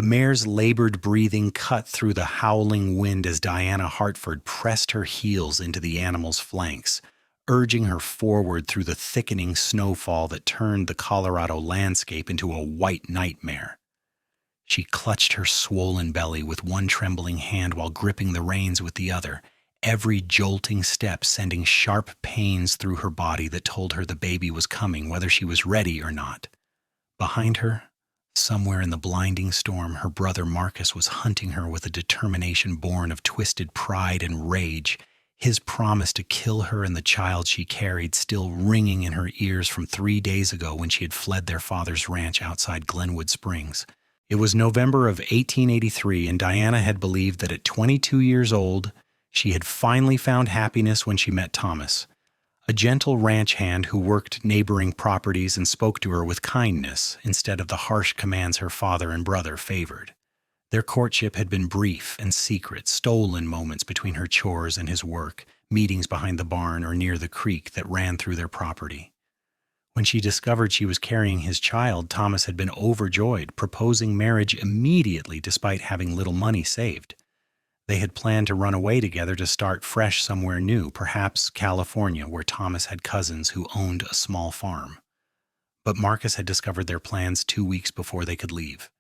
mare's labored breathing cut through the howling wind as Diana Hartford pressed her heels into the animal's flanks, urging her forward through the thickening snowfall that turned the Colorado landscape into a white nightmare. She clutched her swollen belly with one trembling hand while gripping the reins with the other, every jolting step sending sharp pains through her body that told her the baby was coming, whether she was ready or not. Behind her, somewhere in the blinding storm, her brother Marcus was hunting her with a determination born of twisted pride and rage, his promise to kill her and the child she carried still ringing in her ears from 3 days ago when she had fled their father's ranch outside Glenwood Springs. It was November of 1883, and Diana had believed that at 22 years old, she had finally found happiness when she met Thomas, a gentle ranch hand who worked neighboring properties and spoke to her with kindness instead of the harsh commands her father and brother favored. Their courtship had been brief and secret, stolen moments between her chores and his work, meetings behind the barn or near the creek that ran through their property. When she discovered she was carrying his child, Thomas had been overjoyed, proposing marriage immediately despite having little money saved. They had planned to run away together to start fresh somewhere new, perhaps California, where Thomas had cousins who owned a small farm. But Marcus had discovered their plans 2 weeks before they could leave.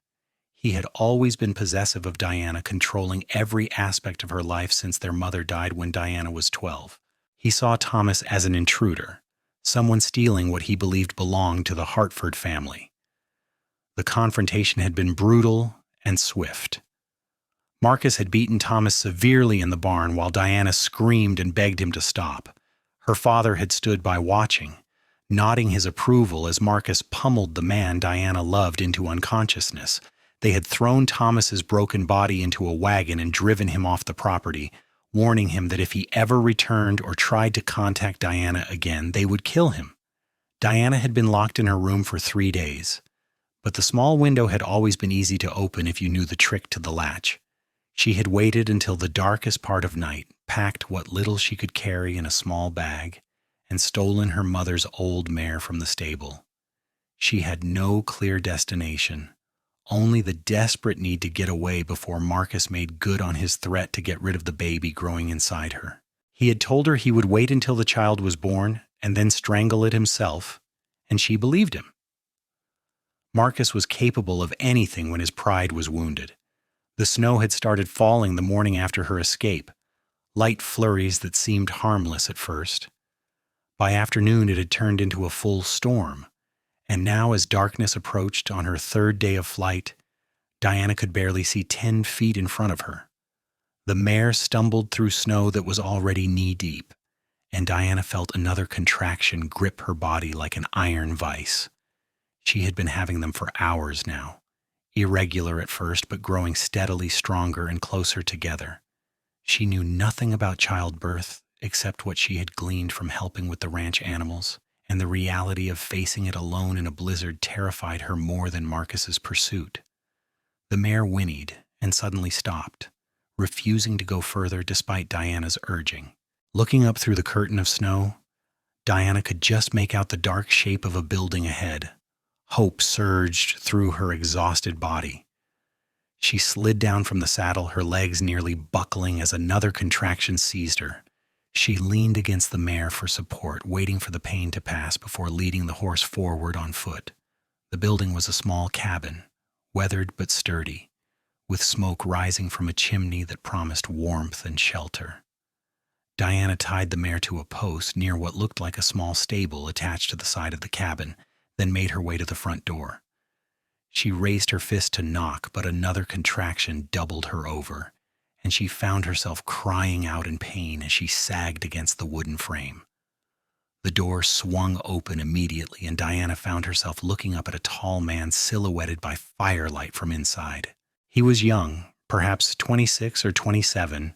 He had always been possessive of Diana, controlling every aspect of her life since their mother died when Diana was 12. He saw Thomas as an intruder, someone stealing what he believed belonged to the Hartford family. The confrontation had been brutal and swift. Marcus had beaten Thomas severely in the barn while Diana screamed and begged him to stop. Her father had stood by watching, nodding his approval as Marcus pummeled the man Diana loved into unconsciousness. They had thrown Thomas's broken body into a wagon and driven him off the property, warning him that if he ever returned or tried to contact Diana again, they would kill him. Diana had been locked in her room for 3 days, but the small window had always been easy to open if you knew the trick to the latch. She had waited until the darkest part of night, packed what little she could carry in a small bag, and stolen her mother's old mare from the stable. She had no clear destination, only the desperate need to get away before Marcus made good on his threat to get rid of the baby growing inside her. He had told her he would wait until the child was born and then strangle it himself, and she believed him. Marcus was capable of anything when his pride was wounded. The snow had started falling the morning after her escape, light flurries that seemed harmless at first. By afternoon it had turned into a full storm, and now as darkness approached on her 3rd day of flight, Diana could barely see 10 feet in front of her. The mare stumbled through snow that was already knee-deep, and Diana felt another contraction grip her body like an iron vice. She had been having them for hours now, irregular at first, but growing steadily stronger and closer together. She knew nothing about childbirth except what she had gleaned from helping with the ranch animals, and the reality of facing it alone in a blizzard terrified her more than Marcus's pursuit. The mare whinnied and suddenly stopped, refusing to go further despite Diana's urging. Looking up through the curtain of snow, Diana could just make out the dark shape of a building ahead. Hope surged through her exhausted body. She slid down from the saddle, her legs nearly buckling as another contraction seized her. She leaned against the mare for support, waiting for the pain to pass before leading the horse forward on foot. The building was a small cabin, weathered but sturdy, with smoke rising from a chimney that promised warmth and shelter. Diana tied the mare to a post near what looked like a small stable attached to the side of the cabin, then made her way to the front door. She raised her fist to knock, but another contraction doubled her over, and she found herself crying out in pain as she sagged against the wooden frame. The door swung open immediately, and Diana found herself looking up at a tall man silhouetted by firelight from inside. He was young, perhaps 26 or 27,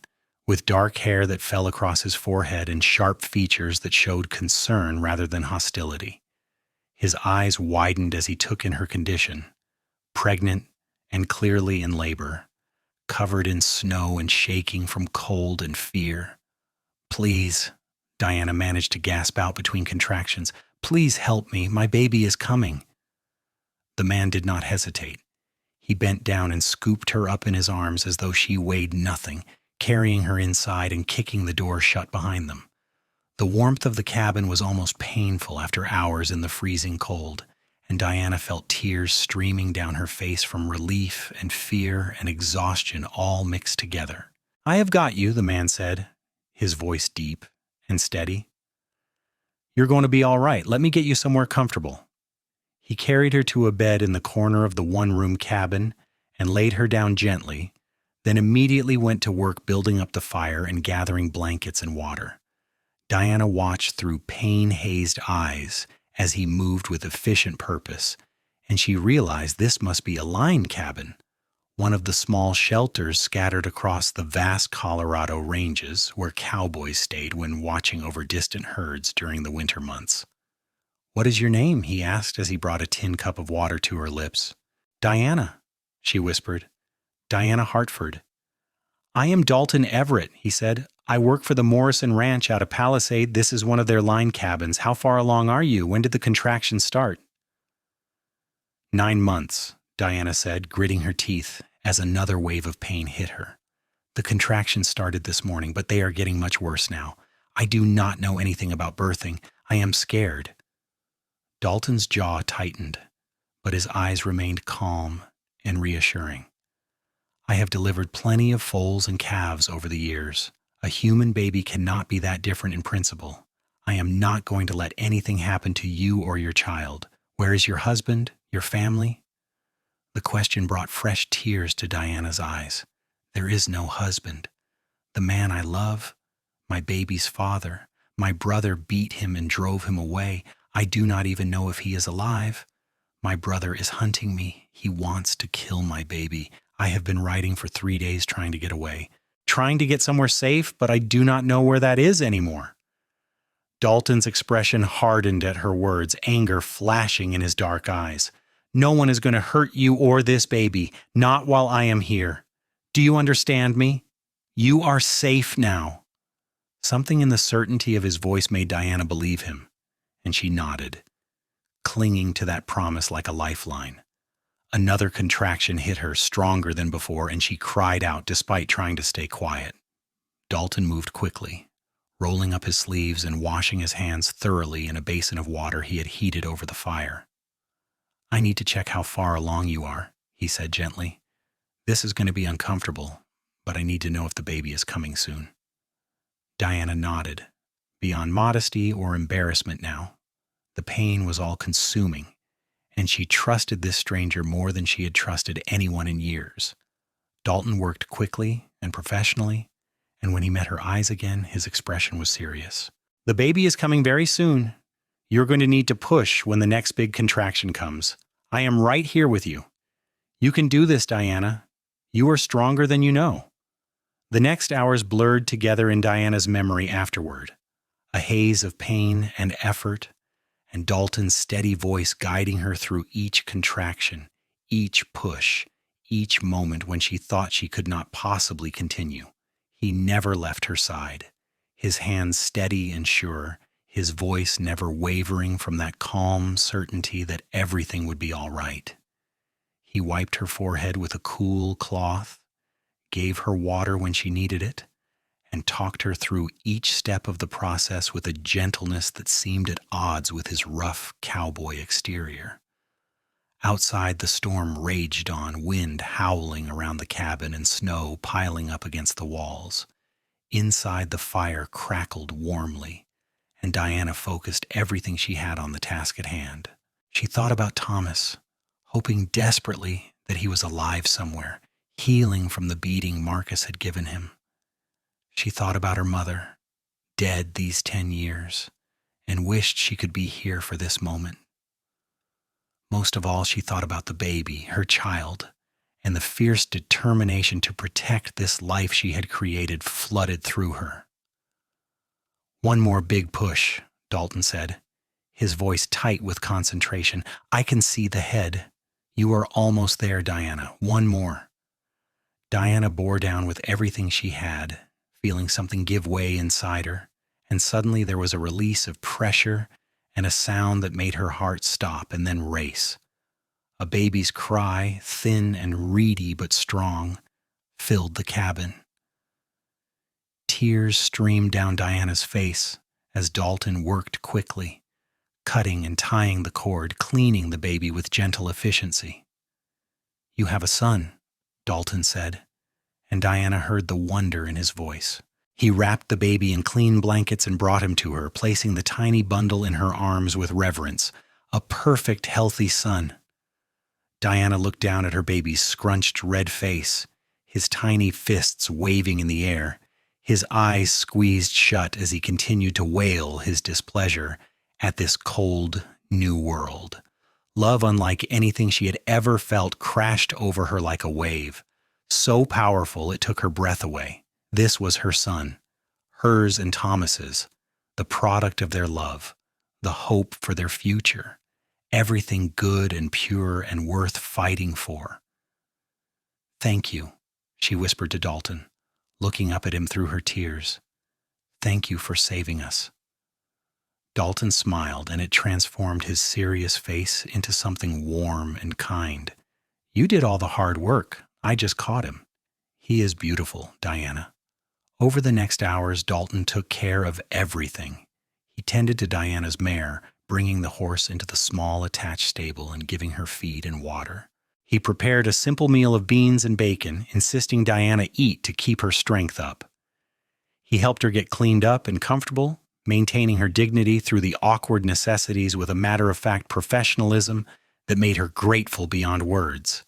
with dark hair that fell across his forehead and sharp features that showed concern rather than hostility. His eyes widened as he took in her condition, pregnant and clearly in labor, covered in snow and shaking from cold and fear. "Please," Diana managed to gasp out between contractions, "please help me, my baby is coming." The man did not hesitate. He bent down and scooped her up in his arms as though she weighed nothing, carrying her inside and kicking the door shut behind them. The warmth of the cabin was almost painful after hours in the freezing cold, and Diana felt tears streaming down her face from relief and fear and exhaustion all mixed together. "I have got you," the man said, his voice deep and steady. "You're going to be all right. Let me get you somewhere comfortable." He carried her to a bed in the corner of the one-room cabin and laid her down gently, then immediately went to work building up the fire and gathering blankets and water. Diana watched through pain-hazed eyes as he moved with efficient purpose, and she realized this must be a line cabin, one of the small shelters scattered across the vast Colorado ranges where cowboys stayed when watching over distant herds during the winter months. "What is your name?" he asked as he brought a tin cup of water to her lips. "Diana," she whispered. "Diana Hartford." "I am Dalton Everett," he said. "I work for the Morrison Ranch out of Palisade. This is one of their line cabins. How far along are you? When did the contractions start?" 9 months, Diana said, gritting her teeth as another wave of pain hit her. "The contractions started this morning, but they are getting much worse now. I do not know anything about birthing. I am scared." Dalton's jaw tightened, but his eyes remained calm and reassuring. "I have delivered plenty of foals and calves over the years. A human baby cannot be that different in principle. I am not going to let anything happen to you or your child. Where is your husband, your family?" The question brought fresh tears to Diana's eyes. "There is no husband. The man I love, my baby's father, my brother beat him and drove him away. I do not even know if he is alive. My brother is hunting me. He wants to kill my baby. I have been riding for 3 days trying to get away. Trying to get somewhere safe, but I do not know where that is anymore." Dalton's expression hardened at her words, anger flashing in his dark eyes. "No one is going to hurt you or this baby, not while I am here. Do you understand me? You are safe now." Something in the certainty of his voice made Diana believe him, and she nodded, clinging to that promise like a lifeline. Another contraction hit her, stronger than before, and she cried out despite trying to stay quiet. Dalton moved quickly, rolling up his sleeves and washing his hands thoroughly in a basin of water he had heated over the fire. "I need to check how far along you are," he said gently. "This is going to be uncomfortable, but I need to know if the baby is coming soon." Diana nodded, beyond modesty or embarrassment now. The pain was all-consuming, and she trusted this stranger more than she had trusted anyone in years. Dalton worked quickly and professionally, and when he met her eyes again, his expression was serious. "The baby is coming very soon. You're going to need to push when the next big contraction comes. I am right here with you. You can do this, Diana. You are stronger than you know." The next hours blurred together in Diana's memory afterward, a haze of pain and effort, and Dalton's steady voice guiding her through each contraction, each push, each moment when she thought she could not possibly continue. He never left her side, his hands steady and sure, his voice never wavering from that calm certainty that everything would be all right. He wiped her forehead with a cool cloth, gave her water when she needed it, and talked her through each step of the process with a gentleness that seemed at odds with his rough cowboy exterior. Outside, the storm raged on, wind howling around the cabin and snow piling up against the walls. Inside, the fire crackled warmly, and Diana focused everything she had on the task at hand. She thought about Thomas, hoping desperately that he was alive somewhere, healing from the beating Marcus had given him. She thought about her mother, dead these 10 years, and wished she could be here for this moment. Most of all, she thought about the baby, her child, and the fierce determination to protect this life she had created flooded through her. "One more big push," Dalton said, his voice tight with concentration. "I can see the head. You are almost there, Diana. One more." Diana bore down with everything she had, feeling something give way inside her, and suddenly there was a release of pressure and a sound that made her heart stop and then race. A baby's cry, thin and reedy but strong, filled the cabin. Tears streamed down Diana's face as Dalton worked quickly, cutting and tying the cord, cleaning the baby with gentle efficiency. "You have a son," Dalton said, and Diana heard the wonder in his voice. He wrapped the baby in clean blankets and brought him to her, placing the tiny bundle in her arms with reverence. A perfect, healthy son. Diana looked down at her baby's scrunched red face, his tiny fists waving in the air, his eyes squeezed shut as he continued to wail his displeasure at this cold, new world. Love unlike anything she had ever felt crashed over her like a wave, so powerful it took her breath away. This was her son, hers and Thomas's, the product of their love, the hope for their future, everything good and pure and worth fighting for. "Thank you," she whispered to Dalton, looking up at him through her tears. "Thank you for saving us." Dalton smiled, and it transformed his serious face into something warm and kind. "You did all the hard work. I just caught him. He is beautiful, Diana." Over the next hours, Dalton took care of everything. He tended to Diana's mare, bringing the horse into the small attached stable and giving her feed and water. He prepared a simple meal of beans and bacon, insisting Diana eat to keep her strength up. He helped her get cleaned up and comfortable, maintaining her dignity through the awkward necessities with a matter-of-fact professionalism that made her grateful beyond words.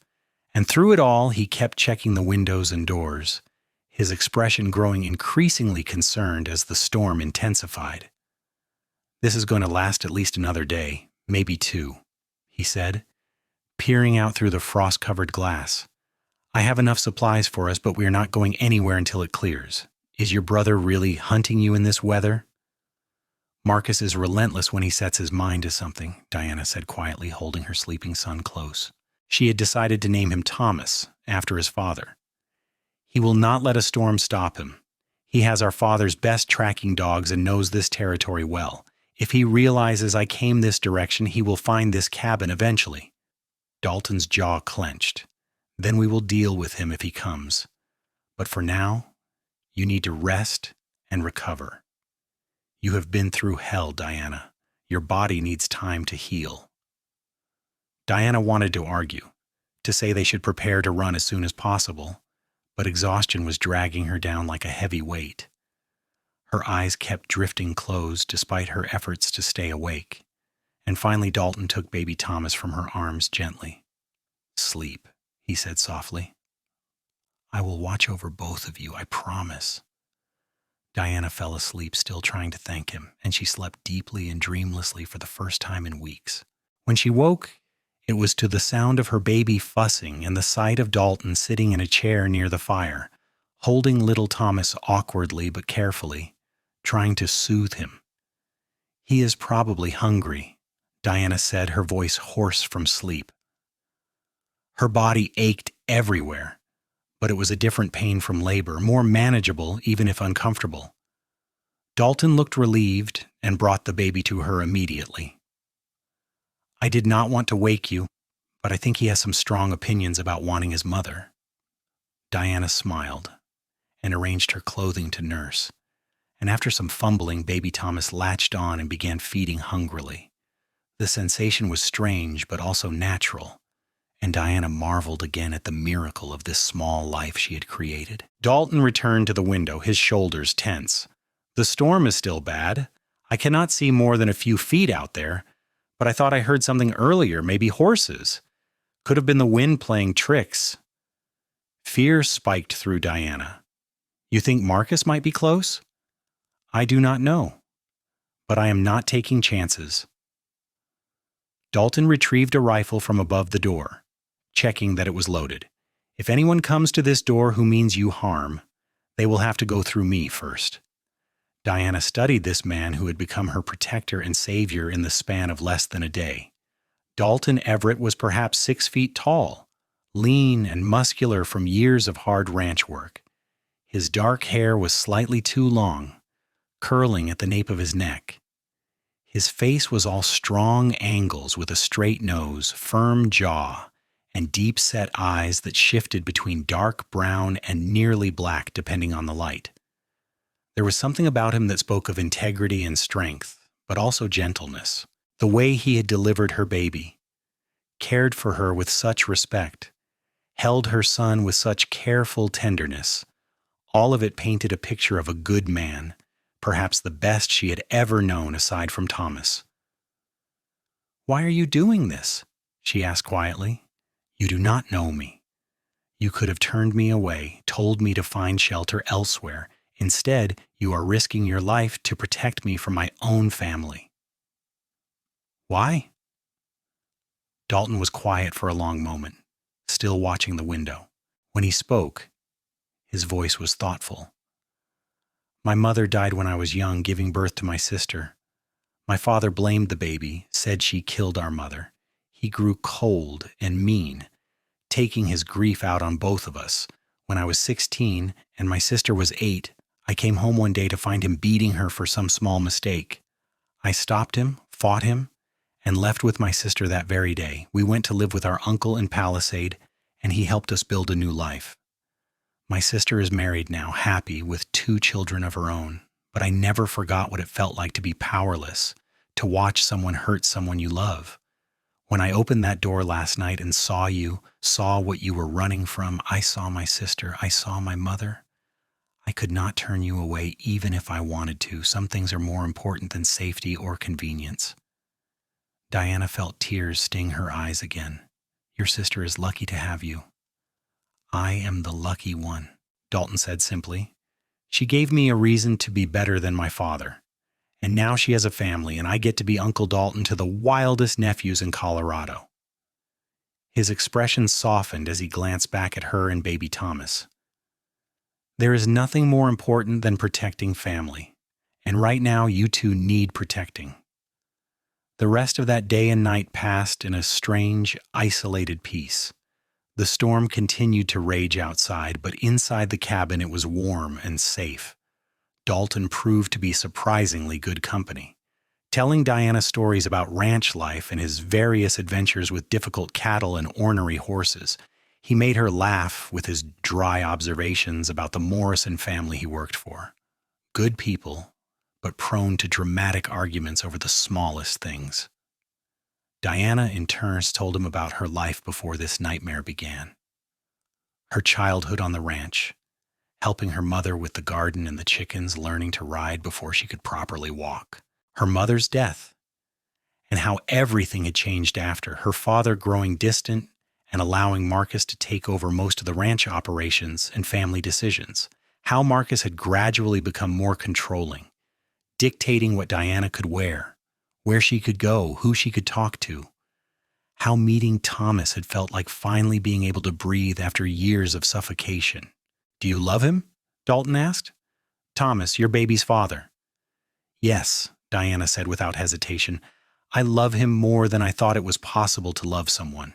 And through it all, he kept checking the windows and doors, his expression growing increasingly concerned as the storm intensified. "This is going to last at least another day, maybe 2, he said, peering out through the frost-covered glass. "I have enough supplies for us, but we are not going anywhere until it clears. Is your brother really hunting you in this weather?" "Marcus is relentless when he sets his mind to something," Diana said quietly, holding her sleeping son close. She had decided to name him Thomas, after his father. "He will not let a storm stop him. He has our father's best tracking dogs and knows this territory well. If he realizes I came this direction, he will find this cabin eventually." Dalton's jaw clenched. "Then we will deal with him if he comes. But for now, you need to rest and recover. You have been through hell, Diana. Your body needs time to heal." Diana wanted to argue, to say they should prepare to run as soon as possible, but exhaustion was dragging her down like a heavy weight. Her eyes kept drifting closed despite her efforts to stay awake, and finally Dalton took baby Thomas from her arms gently. "Sleep," he said softly. "I will watch over both of you, I promise." Diana fell asleep, still trying to thank him, and she slept deeply and dreamlessly for the first time in weeks. When she woke, it was to the sound of her baby fussing and the sight of Dalton sitting in a chair near the fire, holding little Thomas awkwardly but carefully, trying to soothe him. "He is probably hungry," Diana said, her voice hoarse from sleep. Her body ached everywhere, but it was a different pain from labor, more manageable even if uncomfortable. Dalton looked relieved and brought the baby to her immediately. "I did not want to wake you, but I think he has some strong opinions about wanting his mother." Diana smiled and arranged her clothing to nurse, and after some fumbling, baby Thomas latched on and began feeding hungrily. The sensation was strange but also natural, and Diana marveled again at the miracle of this small life she had created. Dalton returned to the window, his shoulders tense. "The storm is still bad. I cannot see more than a few feet out there, but I thought I heard something earlier, maybe horses. Could have been the wind playing tricks." Fear spiked through Diana. "You think Marcus might be close?" "I do not know, but I am not taking chances." Dalton retrieved a rifle from above the door, checking that it was loaded. "If anyone comes to this door who means you harm, they will have to go through me first." Diana studied this man who had become her protector and savior in the span of less than a day. Dalton Everett was perhaps 6 feet tall, lean and muscular from years of hard ranch work. His dark hair was slightly too long, curling at the nape of his neck. His face was all strong angles with a straight nose, firm jaw, and deep-set eyes that shifted between dark brown and nearly black depending on the light. There was something about him that spoke of integrity and strength, but also gentleness. The way he had delivered her baby, cared for her with such respect, held her son with such careful tenderness, all of it painted a picture of a good man, perhaps the best she had ever known aside from Thomas. "Why are you doing this?" she asked quietly. "You do not know me. You could have turned me away, told me to find shelter elsewhere. Instead, you are risking your life to protect me from my own family." "Why?" Dalton was quiet for a long moment, still watching the window. When he spoke, his voice was thoughtful. "My mother died when I was young, giving birth to my sister. My father blamed the baby, said she killed our mother. He grew cold and mean, taking his grief out on both of us. When I was 16 and my sister was 8, I came home one day to find him beating her for some small mistake. I stopped him, fought him, and left with my sister that very day. We went to live with our uncle in Palisade, and he helped us build a new life. My sister is married now, happy, with 2 children of her own, but I never forgot what it felt like to be powerless, to watch someone hurt someone you love. When I opened that door last night and saw you, saw what you were running from, I saw my sister, I saw my mother. I could not turn you away even if I wanted to. Some things are more important than safety or convenience." Diana felt tears sting her eyes again. "Your sister is lucky to have you." "I am the lucky one," Dalton said simply. "She gave me a reason to be better than my father. And now she has a family, and I get to be Uncle Dalton to the wildest nephews in Colorado." His expression softened as he glanced back at her and baby Thomas. "There is nothing more important than protecting family, and right now you two need protecting." The rest of that day and night passed in a strange, isolated peace. The storm continued to rage outside, but inside the cabin it was warm and safe. Dalton proved to be surprisingly good company, telling Diana stories about ranch life and his various adventures with difficult cattle and ornery horses. He made her laugh with his dry observations about the Morrison family he worked for. Good people, but prone to dramatic arguments over the smallest things. Diana, in turn, told him about her life before this nightmare began. Her childhood on the ranch, helping her mother with the garden and the chickens, learning to ride before she could properly walk. Her mother's death, and how everything had changed after, her father growing distant and allowing Marcus to take over most of the ranch operations and family decisions. How Marcus had gradually become more controlling, dictating what Diana could wear, where she could go, who she could talk to. How meeting Thomas had felt like finally being able to breathe after years of suffocation. "Do you love him?" Dalton asked. "Thomas, your baby's father." "Yes," Diana said without hesitation. "I love him more than I thought it was possible to love someone.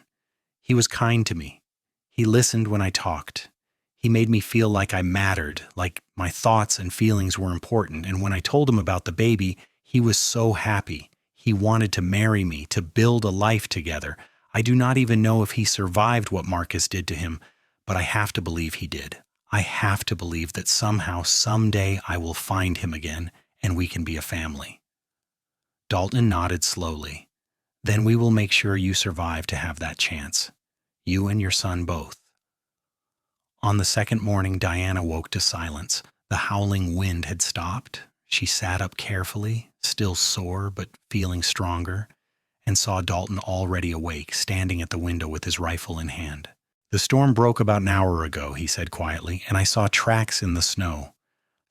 He was kind to me. He listened when I talked. He made me feel like I mattered, like my thoughts and feelings were important, and when I told him about the baby, he was so happy. He wanted to marry me, to build a life together. I do not even know if he survived what Marcus did to him, but I have to believe he did. I have to believe that somehow, someday, I will find him again, and we can be a family." Dalton nodded slowly. "Then we will make sure you survive to have that chance. You and your son both." On the second morning, Diana woke to silence. The howling wind had stopped. She sat up carefully, still sore but feeling stronger, and saw Dalton already awake, standing at the window with his rifle in hand. "The storm broke about an hour ago," he said quietly, "and I saw tracks in the snow.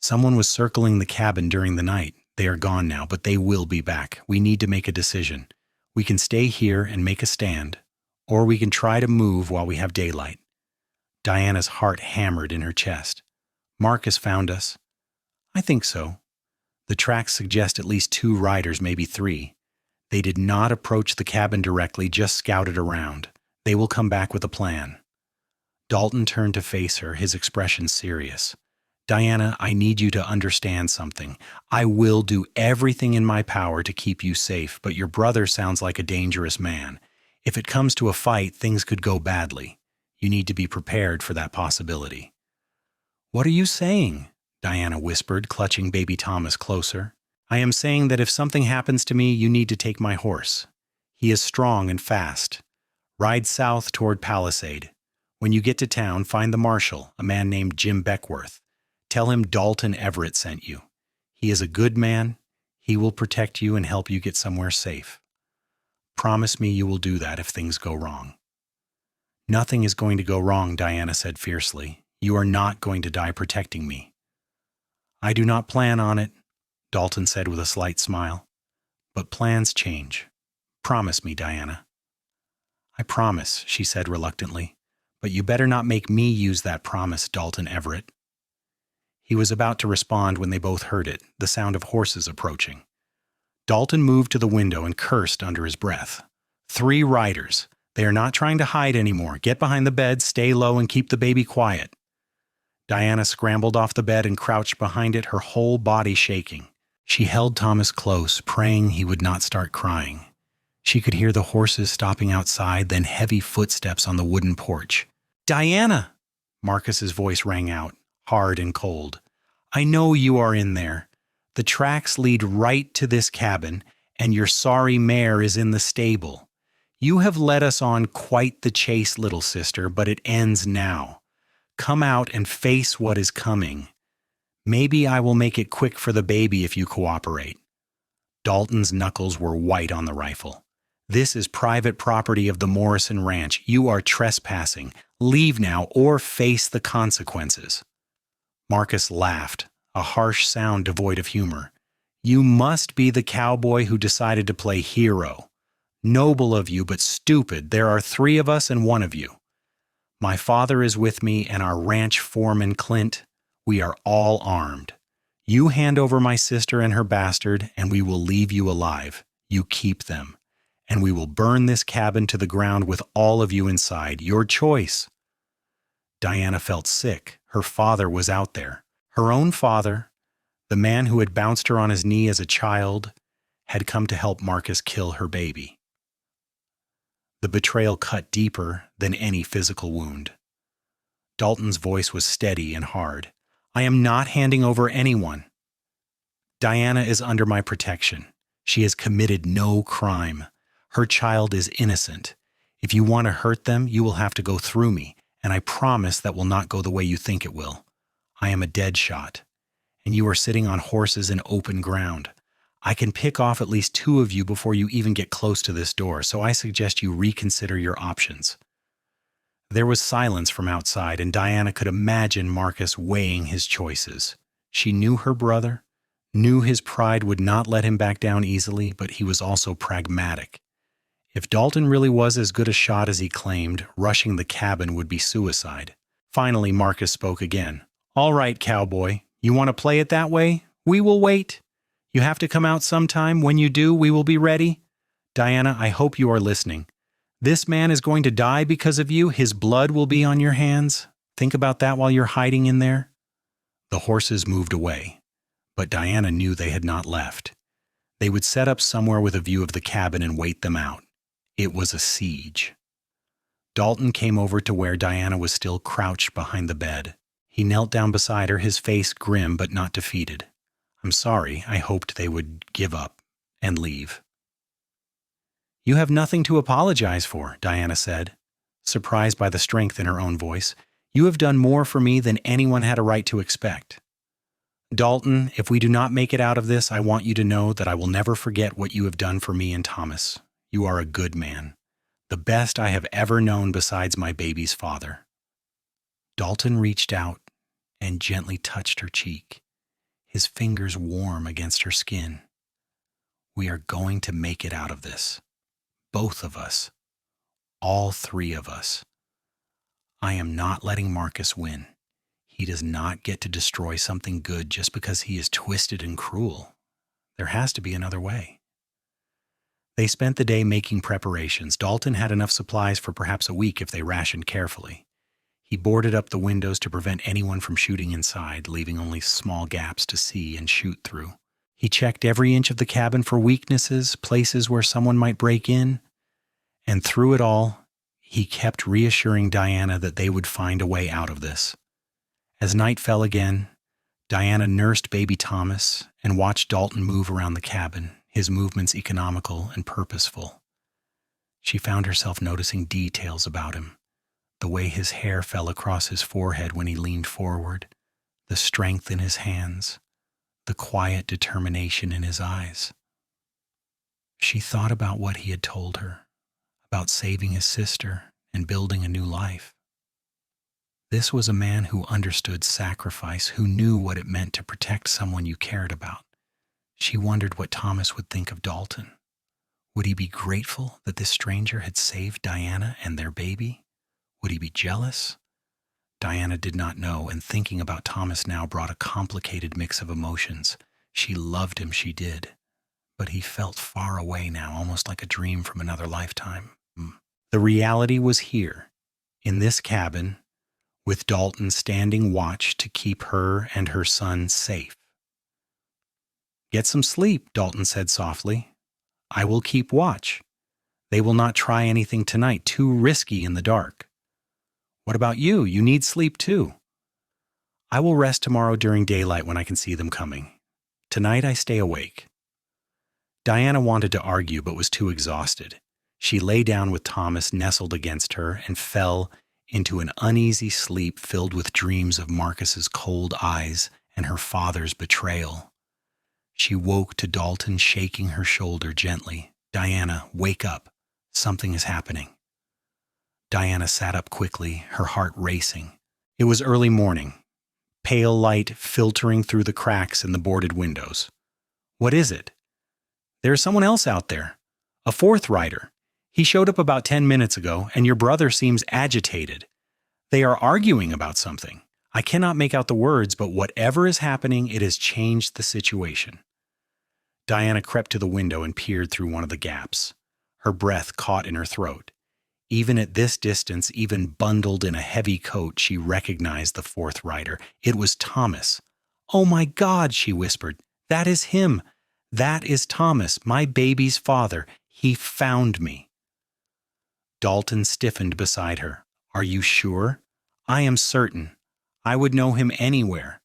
Someone was circling the cabin during the night. They are gone now, but they will be back. We need to make a decision. We can stay here and make a stand, or we can try to move while we have daylight." Diana's heart hammered in her chest. "Marcus found us." "I think so. The tracks suggest at least 2 riders, maybe 3. They did not approach the cabin directly, just scouted around. They will come back with a plan." Dalton turned to face her, his expression serious. Diana, I need you to understand something. I will do everything in my power to keep you safe, but your brother sounds like a dangerous man. If it comes to a fight, things could go badly. You need to be prepared for that possibility." "What are you saying?" Diana whispered, clutching baby Thomas closer. "I am saying that if something happens to me, you need to take my horse. He is strong and fast. Ride south toward Palisade. When you get to town, find the marshal, a man named Jim Beckworth. Tell him Dalton Everett sent you. He is a good man. He will protect you and help you get somewhere safe. Promise me you will do that if things go wrong." "Nothing is going to go wrong," Diana said fiercely. "You are not going to die protecting me." "I do not plan on it," Dalton said with a slight smile. "But plans change. Promise me, Diana." "I promise," she said reluctantly. "But you better not make me use that promise, Dalton Everett." He was about to respond when they both heard it, the sound of horses approaching. Dalton moved to the window and cursed under his breath. "3 riders. They are not trying to hide anymore. Get behind the bed, stay low, and keep the baby quiet." Diana scrambled off the bed and crouched behind it, her whole body shaking. She held Thomas close, praying he would not start crying. She could hear the horses stopping outside, then heavy footsteps on the wooden porch. "Diana!" Marcus's voice rang out, hard and cold. "I know you are in there. The tracks lead right to this cabin, and your sorry mare is in the stable. You have led us on quite the chase, little sister, but it ends now. Come out and face what is coming. Maybe I will make it quick for the baby if you cooperate." Dalton's knuckles were white on the rifle. "This is private property of the Morrison Ranch. You are trespassing. Leave now or face the consequences." Marcus laughed, a harsh sound devoid of humor. "You must be the cowboy who decided to play hero. Noble of you, but stupid. There are 3 of us and 1 of you. My father is with me and our ranch foreman, Clint. We are all armed. You hand over my sister and her bastard, and we will leave you alive. You keep them. And we will burn this cabin to the ground with all of you inside. Your choice." Diana felt sick. Her father was out there. Her own father, the man who had bounced her on his knee as a child, had come to help Marcus kill her baby. The betrayal cut deeper than any physical wound. Dalton's voice was steady and hard. "I am not handing over anyone. Diana is under my protection. She has committed no crime. Her child is innocent. If you want to hurt them, you will have to go through me, and I promise that will not go the way you think it will. I am a dead shot, and you are sitting on horses in open ground. I can pick off at least 2 of you before you even get close to this door, so I suggest you reconsider your options." There was silence from outside, and Diana could imagine Marcus weighing his choices. She knew her brother, knew his pride would not let him back down easily, but he was also pragmatic. If Dalton really was as good a shot as he claimed, rushing the cabin would be suicide. Finally, Marcus spoke again. "All right, cowboy, you want to play it that way? We will wait. You have to come out sometime. When you do, we will be ready. Diana, I hope you are listening. This man is going to die because of you. His blood will be on your hands. Think about that while you're hiding in there." The horses moved away, but Diana knew they had not left. They would set up somewhere with a view of the cabin and wait them out. It was a siege. Dalton came over to where Diana was still crouched behind the bed. He knelt down beside her, his face grim but not defeated. "I'm sorry. I hoped they would give up and leave." "You have nothing to apologize for," Diana said, surprised by the strength in her own voice. "You have done more for me than anyone had a right to expect. Dalton, if we do not make it out of this, I want you to know that I will never forget what you have done for me and Thomas. You are a good man, the best I have ever known besides my baby's father." Dalton reached out and gently touched her cheek, his fingers warm against her skin. "We are going to make it out of this. Both of us. All 3 of us. I am not letting Marcus win. He does not get to destroy something good just because he is twisted and cruel. There has to be another way." They spent the day making preparations. Dalton had enough supplies for perhaps a week if they rationed carefully. He boarded up the windows to prevent anyone from shooting inside, leaving only small gaps to see and shoot through. He checked every inch of the cabin for weaknesses, places where someone might break in, and through it all, he kept reassuring Diana that they would find a way out of this. As night fell again, Diana nursed baby Thomas and watched Dalton move around the cabin, his movements economical and purposeful. She found herself noticing details about him, the way his hair fell across his forehead when he leaned forward, the strength in his hands, the quiet determination in his eyes. She thought about what he had told her, about saving his sister and building a new life. This was a man who understood sacrifice, who knew what it meant to protect someone you cared about. She wondered what Thomas would think of Dalton. Would he be grateful that this stranger had saved Diana and their baby? Would he be jealous? Diana did not know, and thinking about Thomas now brought a complicated mix of emotions. She loved him, she did. But he felt far away now, almost like a dream from another lifetime. The reality was here, in this cabin, with Dalton standing watch to keep her and her son safe. "Get some sleep," Dalton said softly. "I will keep watch. They will not try anything tonight, too risky in the dark. What about you? You need sleep too." "I will rest tomorrow during daylight when I can see them coming. Tonight I stay awake." Diana wanted to argue but was too exhausted. She lay down with Thomas nestled against her and fell into an uneasy sleep filled with dreams of Marcus's cold eyes and her father's betrayal. She woke to Dalton shaking her shoulder gently. "Diana, wake up. Something is happening." Diana sat up quickly, her heart racing. It was early morning, pale light filtering through the cracks in the boarded windows. "What is it?" "There's someone else out there. A fourth rider. He showed up about 10 minutes ago, and your brother seems agitated. They are arguing about something. I cannot make out the words, but whatever is happening, it has changed the situation." Diana crept to the window and peered through one of the gaps. Her breath caught in her throat. Even at this distance, even bundled in a heavy coat, she recognized the fourth rider. It was Thomas. "Oh my God," she whispered. "That is him. That is Thomas, my baby's father. He found me." Dalton stiffened beside her. "Are you sure?" "I am certain. I would know him anywhere."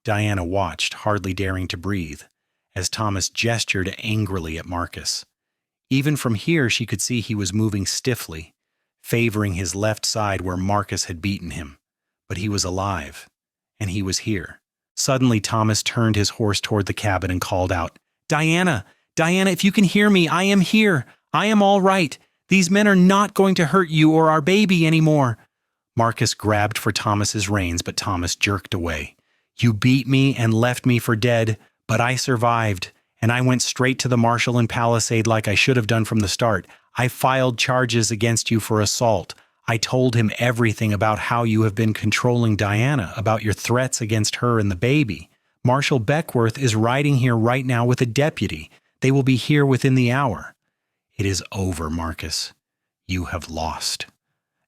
Diana watched, hardly daring to breathe, as Thomas gestured angrily at Marcus. Even from here she could see he was moving stiffly, favoring his left side where Marcus had beaten him. But he was alive, and he was here. Suddenly Thomas turned his horse toward the cabin and called out, "Diana! Diana, if you can hear me, I am here. I am all right. These men are not going to hurt you or our baby anymore." Marcus grabbed for Thomas's reins, but Thomas jerked away. "You beat me and left me for dead, but I survived, and I went straight to the marshal in Palisade like I should have done from the start. I filed charges against you for assault. I told him everything about how you have been controlling Diana, about your threats against her and the baby. Marshal Beckworth is riding here right now with a deputy. They will be here within the hour." "It is over, Marcus. You have lost."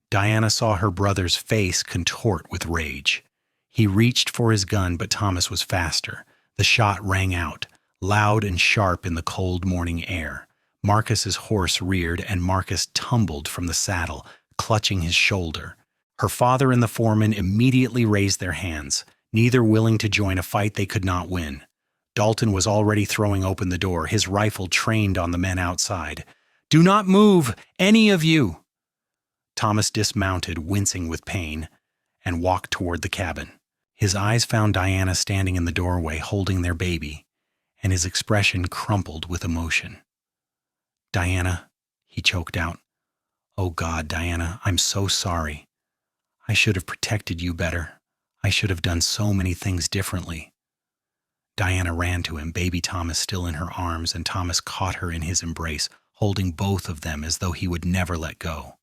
Diana saw her brother's face contort with rage. He reached for his gun, but Thomas was faster. The shot rang out, loud and sharp in the cold morning air. Marcus's horse reared, and Marcus tumbled from the saddle, clutching his shoulder. Her father and the foreman immediately raised their hands, neither willing to join a fight they could not win. Dalton was already throwing open the door, his rifle trained on the men outside. "Do not move, any of you!" Thomas dismounted, wincing with pain, and walked toward the cabin. His eyes found Diana standing in the doorway, holding their baby, and his expression crumpled with emotion. "Diana," he choked out. "Oh God, Diana, I'm so sorry. I should have protected you better. I should have done so many things differently." Diana ran to him, baby Thomas still in her arms, and Thomas caught her in his embrace, holding both of them as though he would never let go.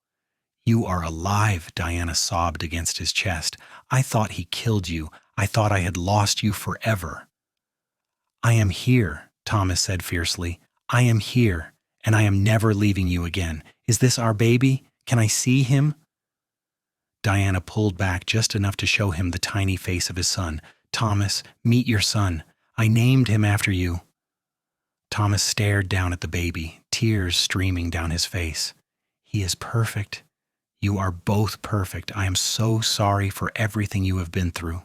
"You are alive," Diana sobbed against his chest. "I thought he killed you. I thought I had lost you forever." "I am here," Thomas said fiercely. "I am here, and I am never leaving you again. Is this our baby? Can I see him?" Diana pulled back just enough to show him the tiny face of his son. "Thomas, meet your son. I named him after you." Thomas stared down at the baby, tears streaming down his face. "He is perfect. You are both perfect. I am so sorry for everything you have been through."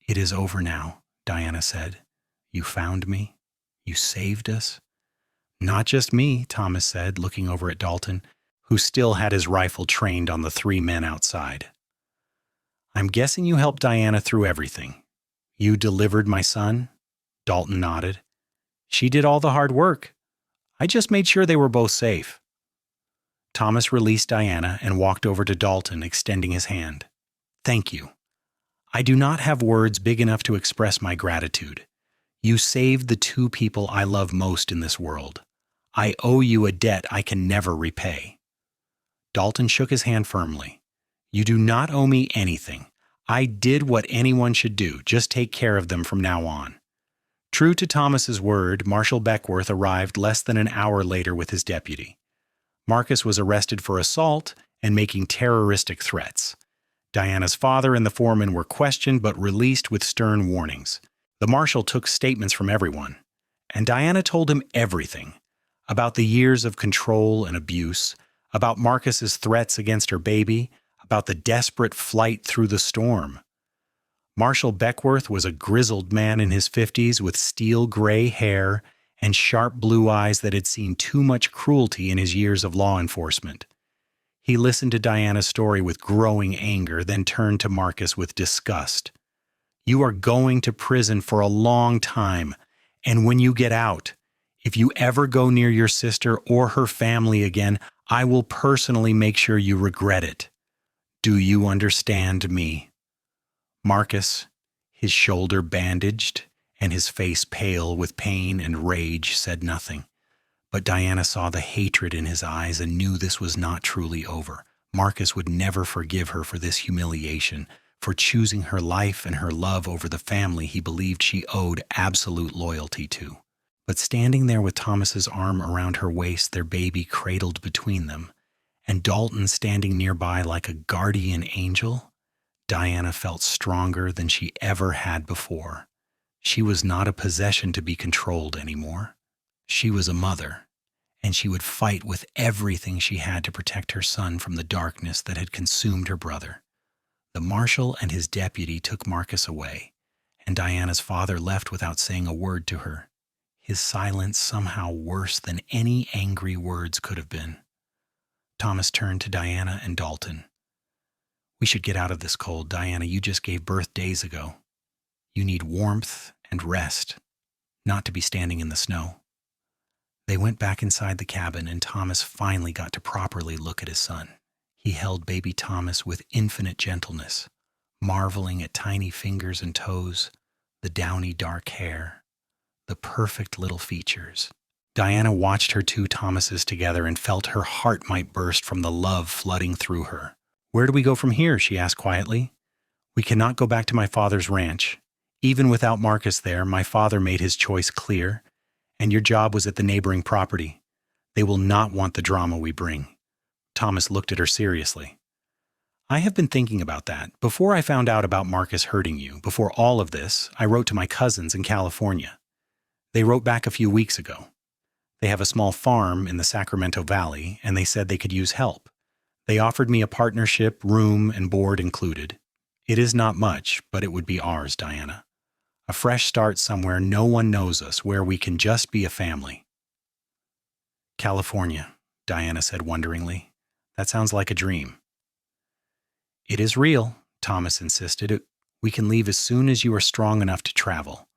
"It is over now," Diana said. "You found me. You saved us." "Not just me," Thomas said, looking over at Dalton, who still had his rifle trained on the 3 men outside. "I'm guessing you helped Diana through everything. You delivered my son?" Dalton nodded. "She did all the hard work. I just made sure they were both safe." Thomas released Diana and walked over to Dalton, extending his hand. "Thank you. I do not have words big enough to express my gratitude. You saved the 2 people I love most in this world. I owe you a debt I can never repay." Dalton shook his hand firmly. "You do not owe me anything. I did what anyone should do. Just take care of them from now on." True to Thomas's word, Marshal Beckworth arrived less than an hour later with his deputy. Marcus was arrested for assault and making terroristic threats. Diana's father and the foreman were questioned but released with stern warnings. The marshal took statements from everyone, and Diana told him everything about the years of control and abuse, about Marcus's threats against her baby, about the desperate flight through the storm. Marshal Beckworth was a grizzled man in his 50s with steel-gray hair and sharp blue eyes that had seen too much cruelty in his years of law enforcement. He listened to Diana's story with growing anger, then turned to Marcus with disgust. "You are going to prison for a long time, and when you get out, if you ever go near your sister or her family again, I will personally make sure you regret it. Do you understand me?" Marcus, his shoulder bandaged and his face pale with pain and rage, said nothing. But Diana saw the hatred in his eyes and knew this was not truly over. Marcus would never forgive her for this humiliation, for choosing her life and her love over the family he believed she owed absolute loyalty to. But standing there with Thomas's arm around her waist, their baby cradled between them, and Dalton standing nearby like a guardian angel, Diana felt stronger than she ever had before. She was not a possession to be controlled anymore. She was a mother, and she would fight with everything she had to protect her son from the darkness that had consumed her brother. The marshal and his deputy took Marcus away, and Diana's father left without saying a word to her, his silence somehow worse than any angry words could have been. Thomas turned to Diana and Dalton. "We should get out of this cold, Diana. You just gave birth days ago. You need warmth and rest, not to be standing in the snow." They went back inside the cabin, and Thomas finally got to properly look at his son. He held baby Thomas with infinite gentleness, marveling at tiny fingers and toes, the downy dark hair, the perfect little features. Diana watched her 2 Thomases together and felt her heart might burst from the love flooding through her. "Where do we go from here?" she asked quietly. "We cannot go back to my father's ranch. Even without Marcus there, my father made his choice clear, and your job was at the neighboring property. They will not want the drama we bring." Thomas looked at her seriously. "I have been thinking about that. Before I found out about Marcus hurting you, before all of this, I wrote to my cousins in California. They wrote back a few weeks ago. They have a small farm in the Sacramento Valley, and they said they could use help. They offered me a partnership, room and board included. It is not much, but it would be ours, Diana. A fresh start somewhere no one knows us, where we can just be a family." "California," Diana said wonderingly. "That sounds like a dream." "It is real," Thomas insisted. "We can leave as soon as you are strong enough to travel.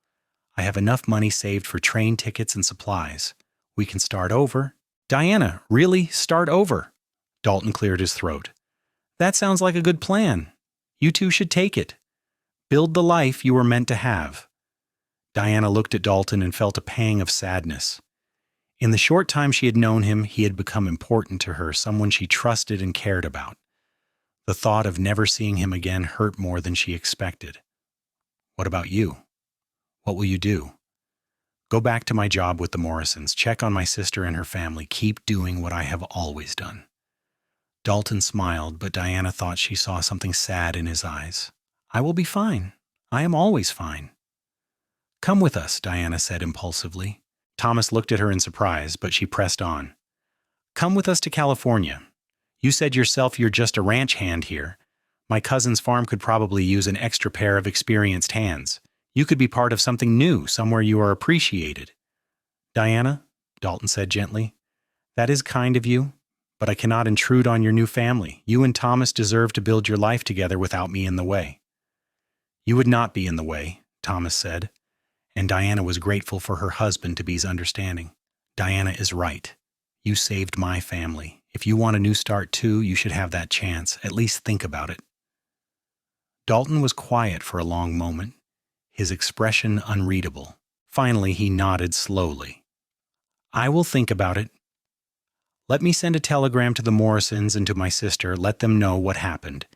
I have enough money saved for train tickets and supplies. We can start over." "Diana, really? Start over?" Dalton cleared his throat. "That sounds like a good plan. You 2 should take it. Build the life you were meant to have." Diana looked at Dalton and felt a pang of sadness. In the short time she had known him, he had become important to her, someone she trusted and cared about. The thought of never seeing him again hurt more than she expected. "What about you? What will you do?" "Go back to my job with the Morrisons, check on my sister and her family, keep doing what I have always done." Dalton smiled, but Diana thought she saw something sad in his eyes. "I will be fine. I am always fine." "Come with us," Diana said impulsively. Thomas looked at her in surprise, but she pressed on. "Come with us to California. You said yourself you're just a ranch hand here. My cousin's farm could probably use an extra pair of experienced hands. You could be part of something new, somewhere you are appreciated." "Diana," Dalton said gently, "that is kind of you, but I cannot intrude on your new family. You and Thomas deserve to build your life together without me in the way." "You would not be in the way," Thomas said, and Diana was grateful for her husband to be's understanding. "Diana is right. You saved my family. If you want a new start too, you should have that chance. At least think about it." Dalton was quiet for a long moment, his expression unreadable. Finally, he nodded slowly. "I will think about it. Let me send a telegram to the Morrisons and to my sister, let them know what happened.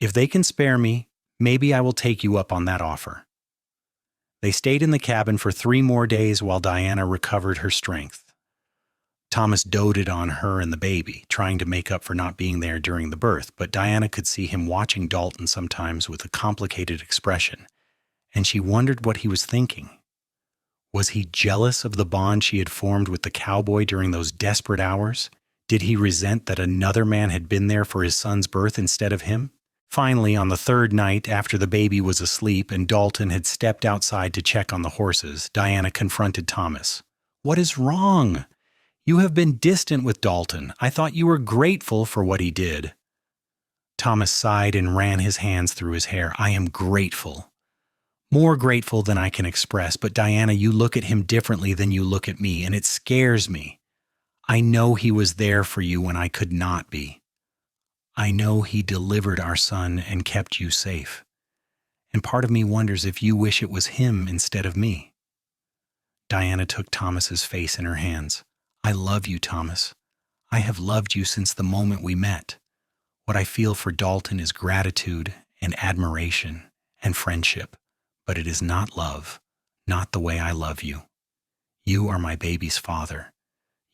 If they can spare me, maybe I will take you up on that offer." They stayed in the cabin for 3 more days while Diana recovered her strength. Thomas doted on her and the baby, trying to make up for not being there during the birth, but Diana could see him watching Dalton sometimes with a complicated expression, and she wondered what he was thinking. Was he jealous of the bond she had formed with the cowboy during those desperate hours? Did he resent that another man had been there for his son's birth instead of him? Finally, on the 3rd night, after the baby was asleep and Dalton had stepped outside to check on the horses, Diana confronted Thomas. "What is wrong? You have been distant with Dalton. I thought you were grateful for what he did." Thomas sighed and ran his hands through his hair. "I am grateful. More grateful than I can express, but Diana, you look at him differently than you look at me, and it scares me. I know he was there for you when I could not be. I know he delivered our son and kept you safe. And part of me wonders if you wish it was him instead of me." Diana took Thomas's face in her hands. "I love you, Thomas. I have loved you since the moment we met. What I feel for Dalton is gratitude and admiration and friendship. But it is not love, not the way I love you. You are my baby's father.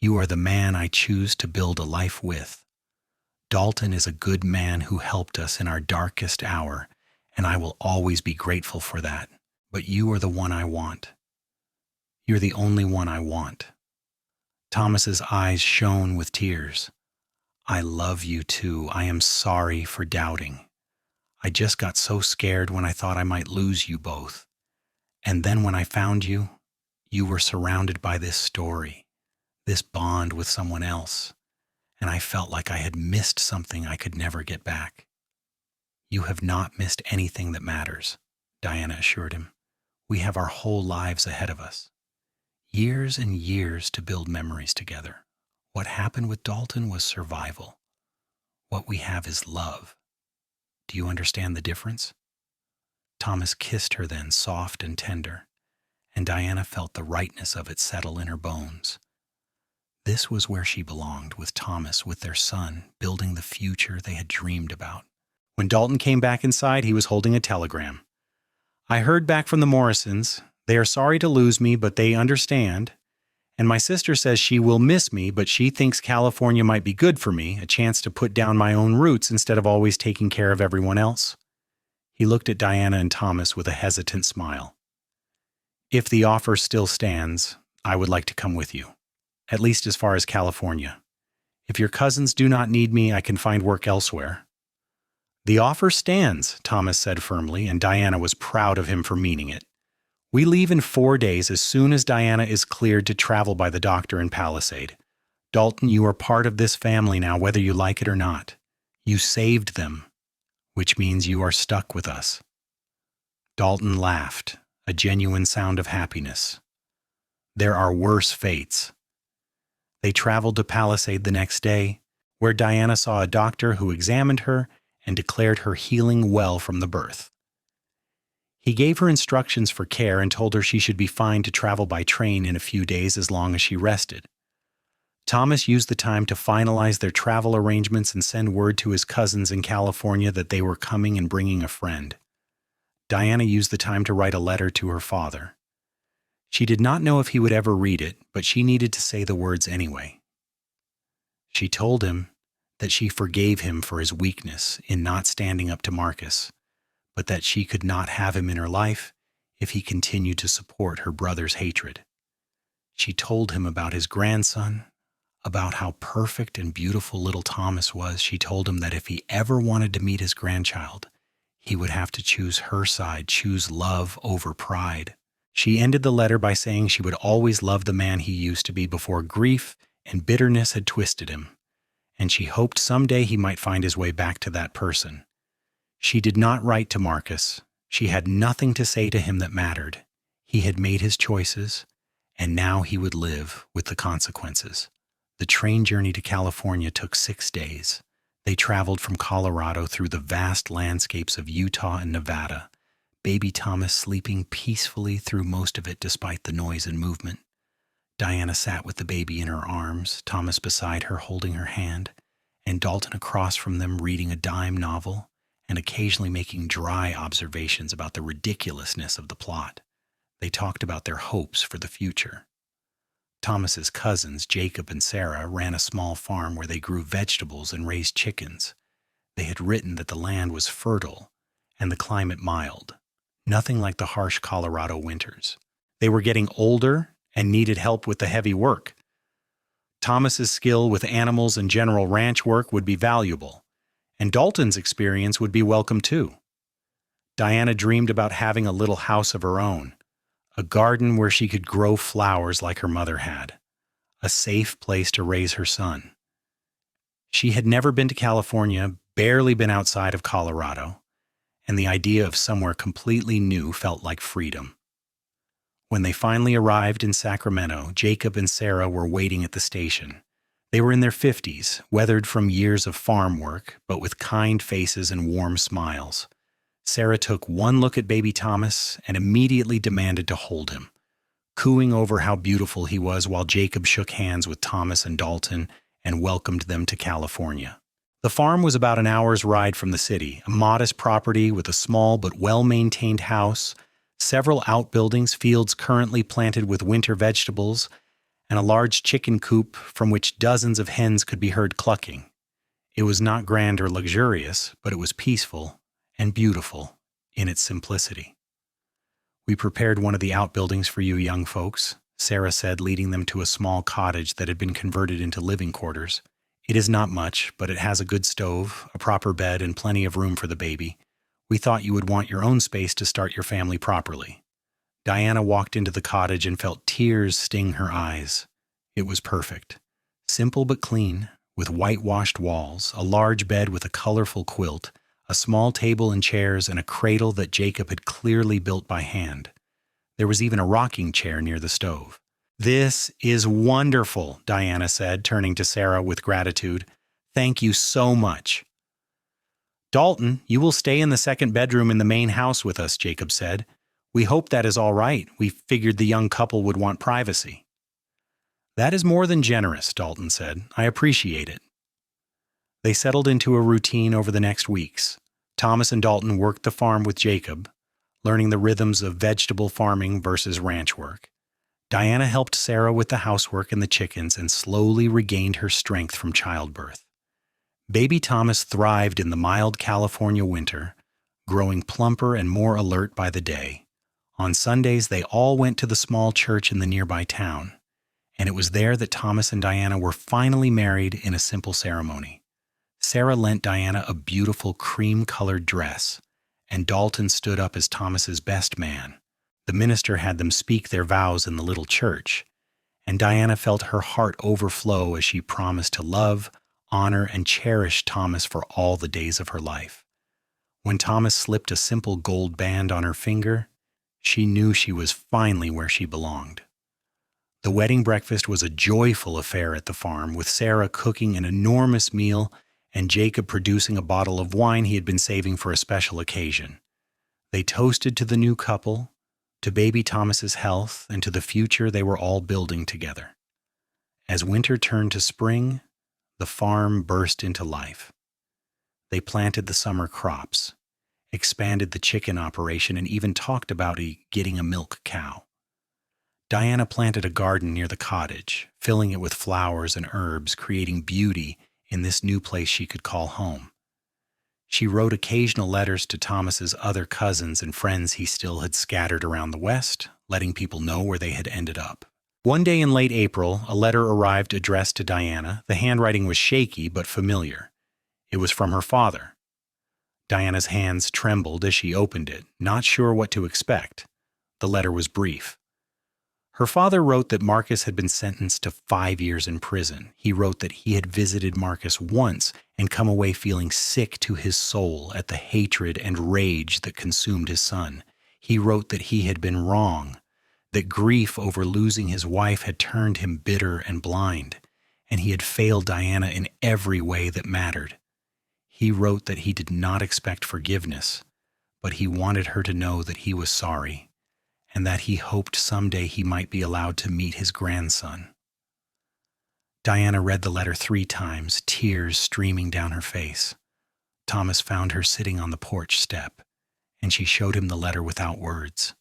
You are the man I choose to build a life with. Dalton is a good man who helped us in our darkest hour, and I will always be grateful for that. But you are the one I want. You're the only one I want." Thomas's eyes shone with tears. "I love you too. I am sorry for doubting. I just got so scared when I thought I might lose you both. And then when I found you, you were surrounded by this story, this bond with someone else, and I felt like I had missed something I could never get back." "You have not missed anything that matters," Diana assured him. "We have our whole lives ahead of us. Years and years to build memories together. What happened with Dalton was survival. What we have is love. Do you understand the difference?" Thomas kissed her then, soft and tender, and Diana felt the rightness of it settle in her bones. This was where she belonged, with Thomas, with their son, building the future they had dreamed about. When Dalton came back inside, he was holding a telegram. "I heard back from the Morrisons. They are sorry to lose me, but they understand. And my sister says she will miss me, but she thinks California might be good for me, a chance to put down my own roots instead of always taking care of everyone else." He looked at Diana and Thomas with a hesitant smile. "If the offer still stands, I would like to come with you, at least as far as California. If your cousins do not need me, I can find work elsewhere." "The offer stands," Thomas said firmly, and Diana was proud of him for meaning it. "We leave in 4 days as soon as Diana is cleared to travel by the doctor in Palisade. Dalton, you are part of this family now, whether you like it or not. You saved them, which means you are stuck with us." Dalton laughed, a genuine sound of happiness. "There are worse fates." They traveled to Palisade the next day, where Diana saw a doctor who examined her and declared her healing well from the birth. He gave her instructions for care and told her she should be fine to travel by train in a few days as long as she rested. Thomas used the time to finalize their travel arrangements and send word to his cousins in California that they were coming and bringing a friend. Diana used the time to write a letter to her father. She did not know if he would ever read it, but she needed to say the words anyway. She told him that she forgave him for his weakness in not standing up to Marcus, but that she could not have him in her life if he continued to support her brother's hatred. She told him about his grandson, about how perfect and beautiful little Thomas was. She told him that if he ever wanted to meet his grandchild, he would have to choose her side, choose love over pride. She ended the letter by saying she would always love the man he used to be before grief and bitterness had twisted him, and she hoped someday he might find his way back to that person. She did not write to Marcus. She had nothing to say to him that mattered. He had made his choices, and now he would live with the consequences. The train journey to California took 6 days. They traveled from Colorado through the vast landscapes of Utah and Nevada, baby Thomas sleeping peacefully through most of it despite the noise and movement. Diana sat with the baby in her arms, Thomas beside her holding her hand, and Dalton across from them reading a dime novel and occasionally making dry observations about the ridiculousness of the plot. They talked about their hopes for the future. Thomas's cousins, Jacob and Sarah, ran a small farm where they grew vegetables and raised chickens. They had written that the land was fertile and the climate mild, nothing like the harsh Colorado winters. They were getting older and needed help with the heavy work. Thomas's skill with animals and general ranch work would be valuable, and Dalton's experience would be welcome too. Diana dreamed about having a little house of her own, a garden where she could grow flowers like her mother had, a safe place to raise her son. She had never been to California, barely been outside of Colorado, and the idea of somewhere completely new felt like freedom. When they finally arrived in Sacramento, Jacob and Sarah were waiting at the station. They were in their 50s, weathered from years of farm work, but with kind faces and warm smiles. Sarah took one look at baby Thomas and immediately demanded to hold him, cooing over how beautiful he was while Jacob shook hands with Thomas and Dalton and welcomed them to California. The farm was about an hour's ride from the city, a modest property with a small but well-maintained house, several outbuildings, fields currently planted with winter vegetables, and a large chicken coop from which dozens of hens could be heard clucking. It was not grand or luxurious, but it was peaceful and beautiful in its simplicity. "We prepared one of the outbuildings for you young folks," Sarah said, leading them to a small cottage that had been converted into living quarters. "It is not much, but it has a good stove, a proper bed, and plenty of room for the baby. We thought you would want your own space to start your family properly." Diana walked into the cottage and felt tears sting her eyes. It was perfect. Simple but clean, with whitewashed walls, a large bed with a colorful quilt, a small table and chairs, and a cradle that Jacob had clearly built by hand. There was even a rocking chair near the stove. "This is wonderful," Diana said, turning to Sarah with gratitude. "Thank you so much." "Dalton, you will stay in the second bedroom in the main house with us," Jacob said. "We hope that is all right. We figured the young couple would want privacy." "That is more than generous," Dalton said. "I appreciate it." They settled into a routine over the next weeks. Thomas and Dalton worked the farm with Jacob, learning the rhythms of vegetable farming versus ranch work. Diana helped Sarah with the housework and the chickens and slowly regained her strength from childbirth. Baby Thomas thrived in the mild California winter, growing plumper and more alert by the day. On Sundays, they all went to the small church in the nearby town, and it was there that Thomas and Diana were finally married in a simple ceremony. Sarah lent Diana a beautiful cream-colored dress, and Dalton stood up as Thomas's best man. The minister had them speak their vows in the little church, and Diana felt her heart overflow as she promised to love, honor, and cherish Thomas for all the days of her life. When Thomas slipped a simple gold band on her finger, she knew she was finally where she belonged. The wedding breakfast was a joyful affair at the farm, with Sarah cooking an enormous meal and Jacob producing a bottle of wine he had been saving for a special occasion. They toasted to the new couple, to baby Thomas's health, and to the future they were all building together. As winter turned to spring, the farm burst into life. They planted the summer crops, expanded the chicken operation, and even talked about getting a milk cow. Diana planted a garden near the cottage, filling it with flowers and herbs, creating beauty in this new place she could call home. She wrote occasional letters to Thomas's other cousins and friends he still had scattered around the West, letting people know where they had ended up. One day in late April, a letter arrived addressed to Diana. The handwriting was shaky but familiar. It was from her father. Diana's hands trembled as she opened it, not sure what to expect. The letter was brief. Her father wrote that Marcus had been sentenced to 5 years in prison. He wrote that he had visited Marcus once and come away feeling sick to his soul at the hatred and rage that consumed his son. He wrote that he had been wrong, that grief over losing his wife had turned him bitter and blind, and he had failed Diana in every way that mattered. He wrote that he did not expect forgiveness, but he wanted her to know that he was sorry, and that he hoped someday he might be allowed to meet his grandson. Diana read the letter 3 times, tears streaming down her face. Thomas found her sitting on the porch step, and she showed him the letter without words.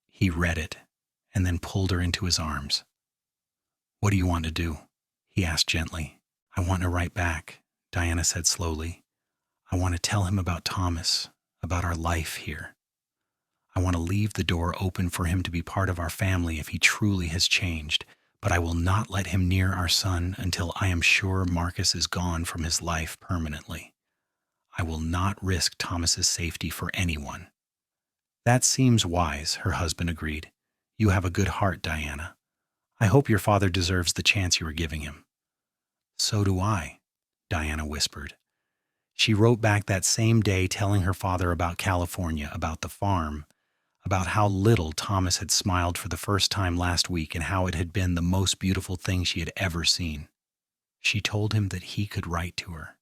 He read it, and then pulled her into his arms. "What do you want to do?" he asked gently. "I want to write back," Diana said slowly. "I want to tell him about Thomas, about our life here. I want to leave the door open for him to be part of our family if he truly has changed, but I will not let him near our son until I am sure Marcus is gone from his life permanently. I will not risk Thomas's safety for anyone." "That seems wise," her husband agreed. "You have a good heart, Diana. I hope your father deserves the chance you are giving him." "So do I," Diana whispered. She wrote back that same day telling her father about California, about the farm, about how little Thomas had smiled for the first time last week and how it had been the most beautiful thing she had ever seen. She told him that he could write to her,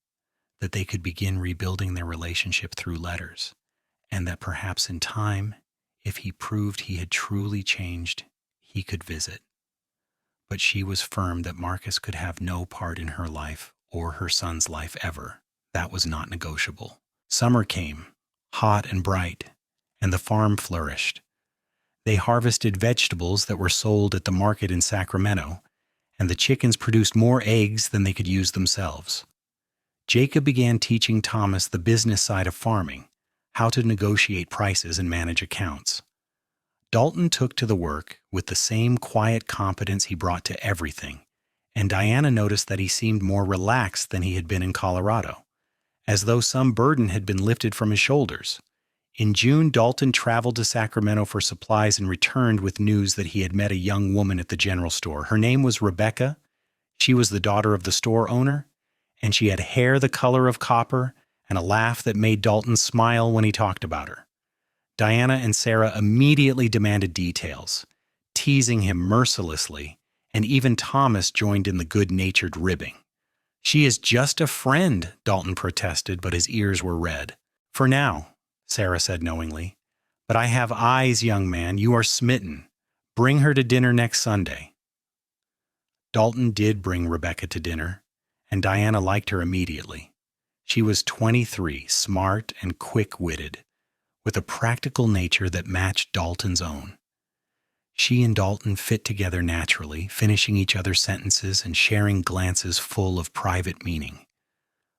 that they could begin rebuilding their relationship through letters, and that perhaps in time, if he proved he had truly changed, he could visit. But she was firm that Marcus could have no part in her life or her son's life ever. That was not negotiable. Summer came, hot and bright, and the farm flourished. They harvested vegetables that were sold at the market in Sacramento, and the chickens produced more eggs than they could use themselves. Jacob began teaching Thomas the business side of farming, how to negotiate prices and manage accounts. Dalton took to the work with the same quiet competence he brought to everything, and Diana noticed that he seemed more relaxed than he had been in Colorado, as though some burden had been lifted from his shoulders. In June, Dalton traveled to Sacramento for supplies and returned with news that he had met a young woman at the general store. Her name was Rebecca. She was the daughter of the store owner, and she had hair the color of copper and a laugh that made Dalton smile when he talked about her. Diana and Sarah immediately demanded details, teasing him mercilessly, and even Thomas joined in the good-natured ribbing. "She is just a friend," Dalton protested, but his ears were red. "For now," Sarah said knowingly. "But I have eyes, young man. You are smitten. Bring her to dinner next Sunday." Dalton did bring Rebecca to dinner, and Diana liked her immediately. She was 23, smart and quick-witted, with a practical nature that matched Dalton's own. She and Dalton fit together naturally, finishing each other's sentences and sharing glances full of private meaning.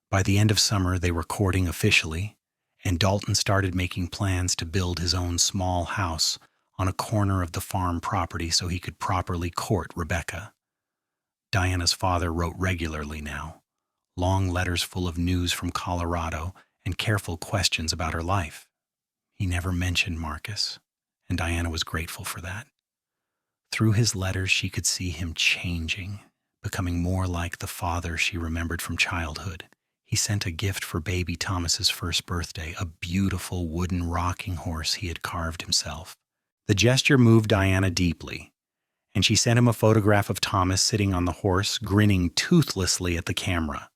By the end of summer, they were courting officially, and Dalton started making plans to build his own small house on a corner of the farm property so he could properly court Rebecca. Diana's father wrote regularly now, long letters full of news from Colorado and careful questions about her life. He never mentioned Marcus, and Diana was grateful for that. Through his letters, she could see him changing, becoming more like the father she remembered from childhood. He sent a gift for baby Thomas's first birthday, a beautiful wooden rocking horse he had carved himself. The gesture moved Diana deeply, and she sent him a photograph of Thomas sitting on the horse, grinning toothlessly at the camera.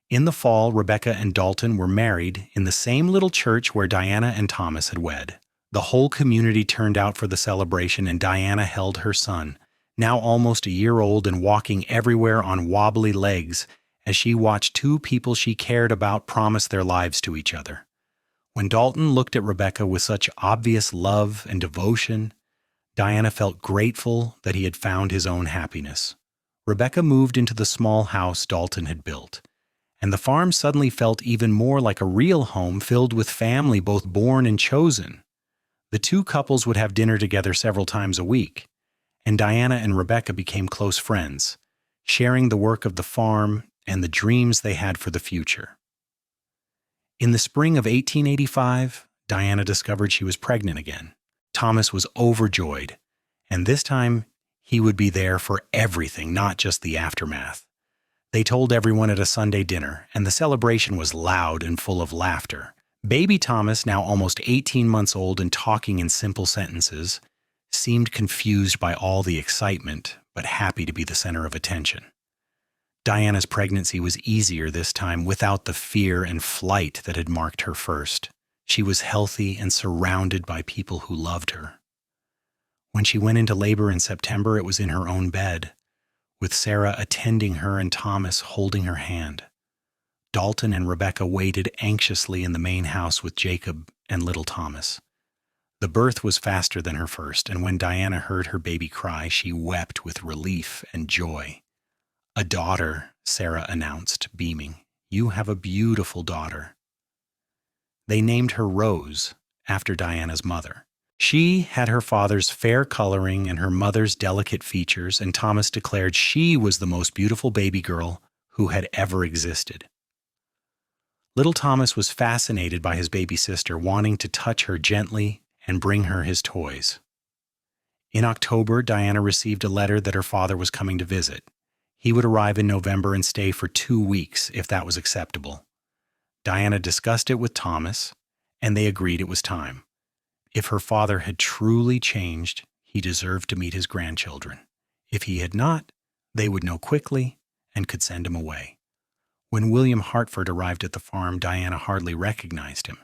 In the fall, Rebecca and Dalton were married in the same little church where Diana and Thomas had wed. The whole community turned out for the celebration, and Diana held her son, now almost a year old and walking everywhere on wobbly legs, as she watched 2 people she cared about promise their lives to each other. When Dalton looked at Rebecca with such obvious love and devotion, Diana felt grateful that he had found his own happiness. Rebecca moved into the small house Dalton had built, and the farm suddenly felt even more like a real home filled with family both born and chosen. The two couples would have dinner together several times a week, and Diana and Rebecca became close friends, sharing the work of the farm and the dreams they had for the future. In the spring of 1885, Diana discovered she was pregnant again. Thomas was overjoyed, and this time he would be there for everything, not just the aftermath. They told everyone at a Sunday dinner, and the celebration was loud and full of laughter. Baby Thomas, now almost 18 months old and talking in simple sentences, seemed confused by all the excitement, but happy to be the center of attention. Diana's pregnancy was easier this time without the fear and flight that had marked her first. She was healthy and surrounded by people who loved her. When she went into labor in September, it was in her own bed, with Sarah attending her and Thomas holding her hand. Dalton and Rebecca waited anxiously in the main house with Jacob and little Thomas. The birth was faster than her first, and when Diana heard her baby cry, she wept with relief and joy. "A daughter," Sarah announced, beaming. "You have a beautiful daughter." They named her Rose, after Diana's mother. She had her father's fair coloring and her mother's delicate features, and Thomas declared she was the most beautiful baby girl who had ever existed. Little Thomas was fascinated by his baby sister, wanting to touch her gently and bring her his toys. In October, Diana received a letter that her father was coming to visit. He would arrive in November and stay for 2 weeks, if that was acceptable. Diana discussed it with Thomas, and they agreed it was time. If her father had truly changed, he deserved to meet his grandchildren. If he had not, they would know quickly and could send him away. When William Hartford arrived at the farm, Diana hardly recognized him.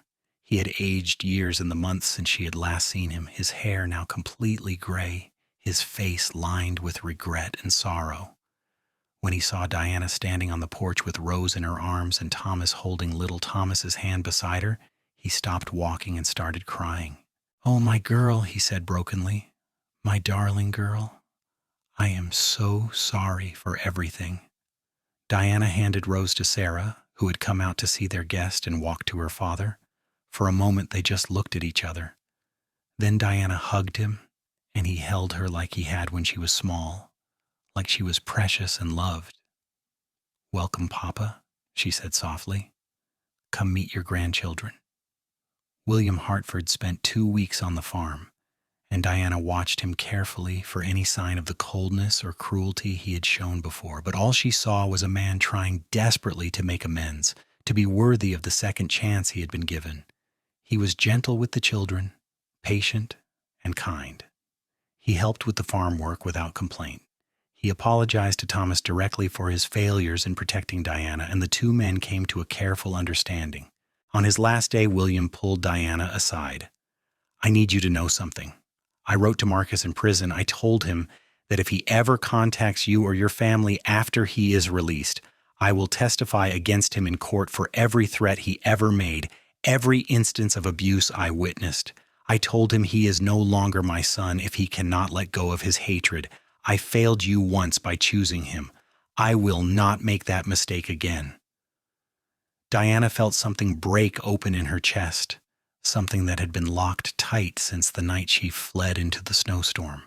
He had aged years in the months since she had last seen him, his hair now completely gray, his face lined with regret and sorrow. When he saw Diana standing on the porch with Rose in her arms and Thomas holding little Thomas's hand beside her, he stopped walking and started crying. "Oh, my girl," he said brokenly, "my darling girl, I am so sorry for everything." Diana handed Rose to Sarah, who had come out to see their guest, and walked to her father. For a moment they just looked at each other. Then Diana hugged him, and he held her like he had when she was small, like she was precious and loved. "Welcome, Papa," she said softly. "Come meet your grandchildren." William Hartford spent 2 weeks on the farm, and Diana watched him carefully for any sign of the coldness or cruelty he had shown before, but all she saw was a man trying desperately to make amends, to be worthy of the second chance he had been given. He was gentle with the children, patient and kind. He helped with the farm work without complaint. He apologized to Thomas directly for his failures in protecting Diana, and the two men came to a careful understanding. On his last day, William pulled Diana aside. "I need you to know something. I wrote to Marcus in prison. I told him that if he ever contacts you or your family after he is released, I will testify against him in court for every threat he ever made, every instance of abuse I witnessed. I told him he is no longer my son if he cannot let go of his hatred. I failed you once by choosing him. I will not make that mistake again." Diana felt something break open in her chest, something that had been locked tight since the night she fled into the snowstorm.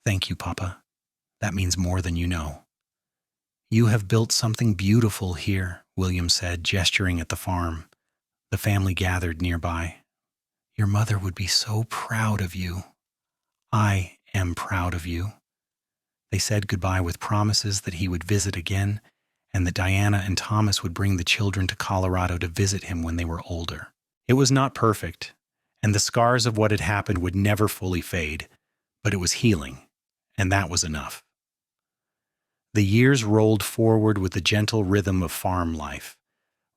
"Thank you, Papa. That means more than you know." "You have built something beautiful here," William said, gesturing at the farm. The family gathered nearby. "Your mother would be so proud of you." "I am proud of you." They said goodbye with promises that he would visit again, and that Diana and Thomas would bring the children to Colorado to visit him when they were older. It was not perfect, and the scars of what had happened would never fully fade, but it was healing, and that was enough. The years rolled forward with the gentle rhythm of farm life.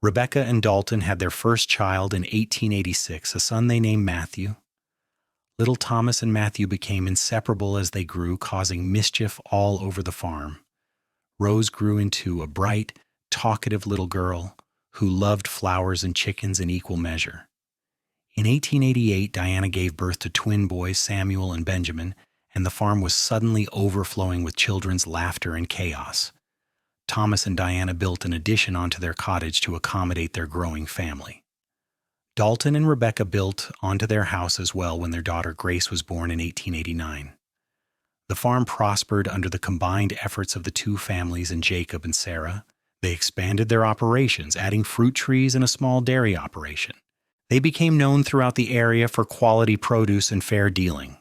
Rebecca and Dalton had their first child in 1886, a son they named Matthew. Little Thomas and Matthew became inseparable as they grew, causing mischief all over the farm. Rose grew into a bright, talkative little girl who loved flowers and chickens in equal measure. In 1888, Diana gave birth to twin boys, Samuel and Benjamin, and the farm was suddenly overflowing with children's laughter and chaos. Thomas and Diana built an addition onto their cottage to accommodate their growing family. Dalton and Rebecca built onto their house as well when their daughter Grace was born in 1889. The farm prospered under the combined efforts of the two families and Jacob and Sarah. They expanded their operations, adding fruit trees and a small dairy operation. They became known throughout the area for quality produce and fair dealing.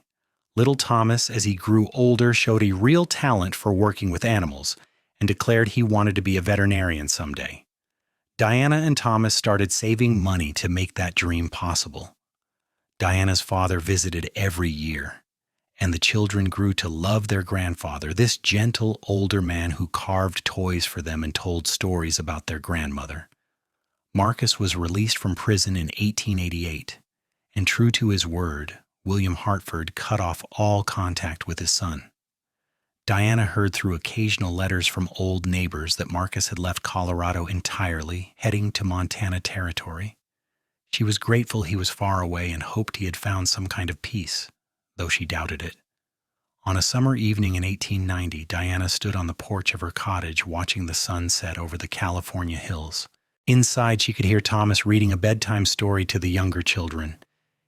Little Thomas, as he grew older, showed a real talent for working with animals and declared he wanted to be a veterinarian someday. Diana and Thomas started saving money to make that dream possible. Diana's father visited every year, and the children grew to love their grandfather, this gentle older man who carved toys for them and told stories about their grandmother. Marcus was released from prison in 1888, and true to his word, William Hartford cut off all contact with his son. Diana heard through occasional letters from old neighbors that Marcus had left Colorado entirely, heading to Montana Territory. She was grateful he was far away and hoped he had found some kind of peace, though she doubted it. On a summer evening in 1890, Diana stood on the porch of her cottage watching the sun set over the California hills. Inside, she could hear Thomas reading a bedtime story to the younger children,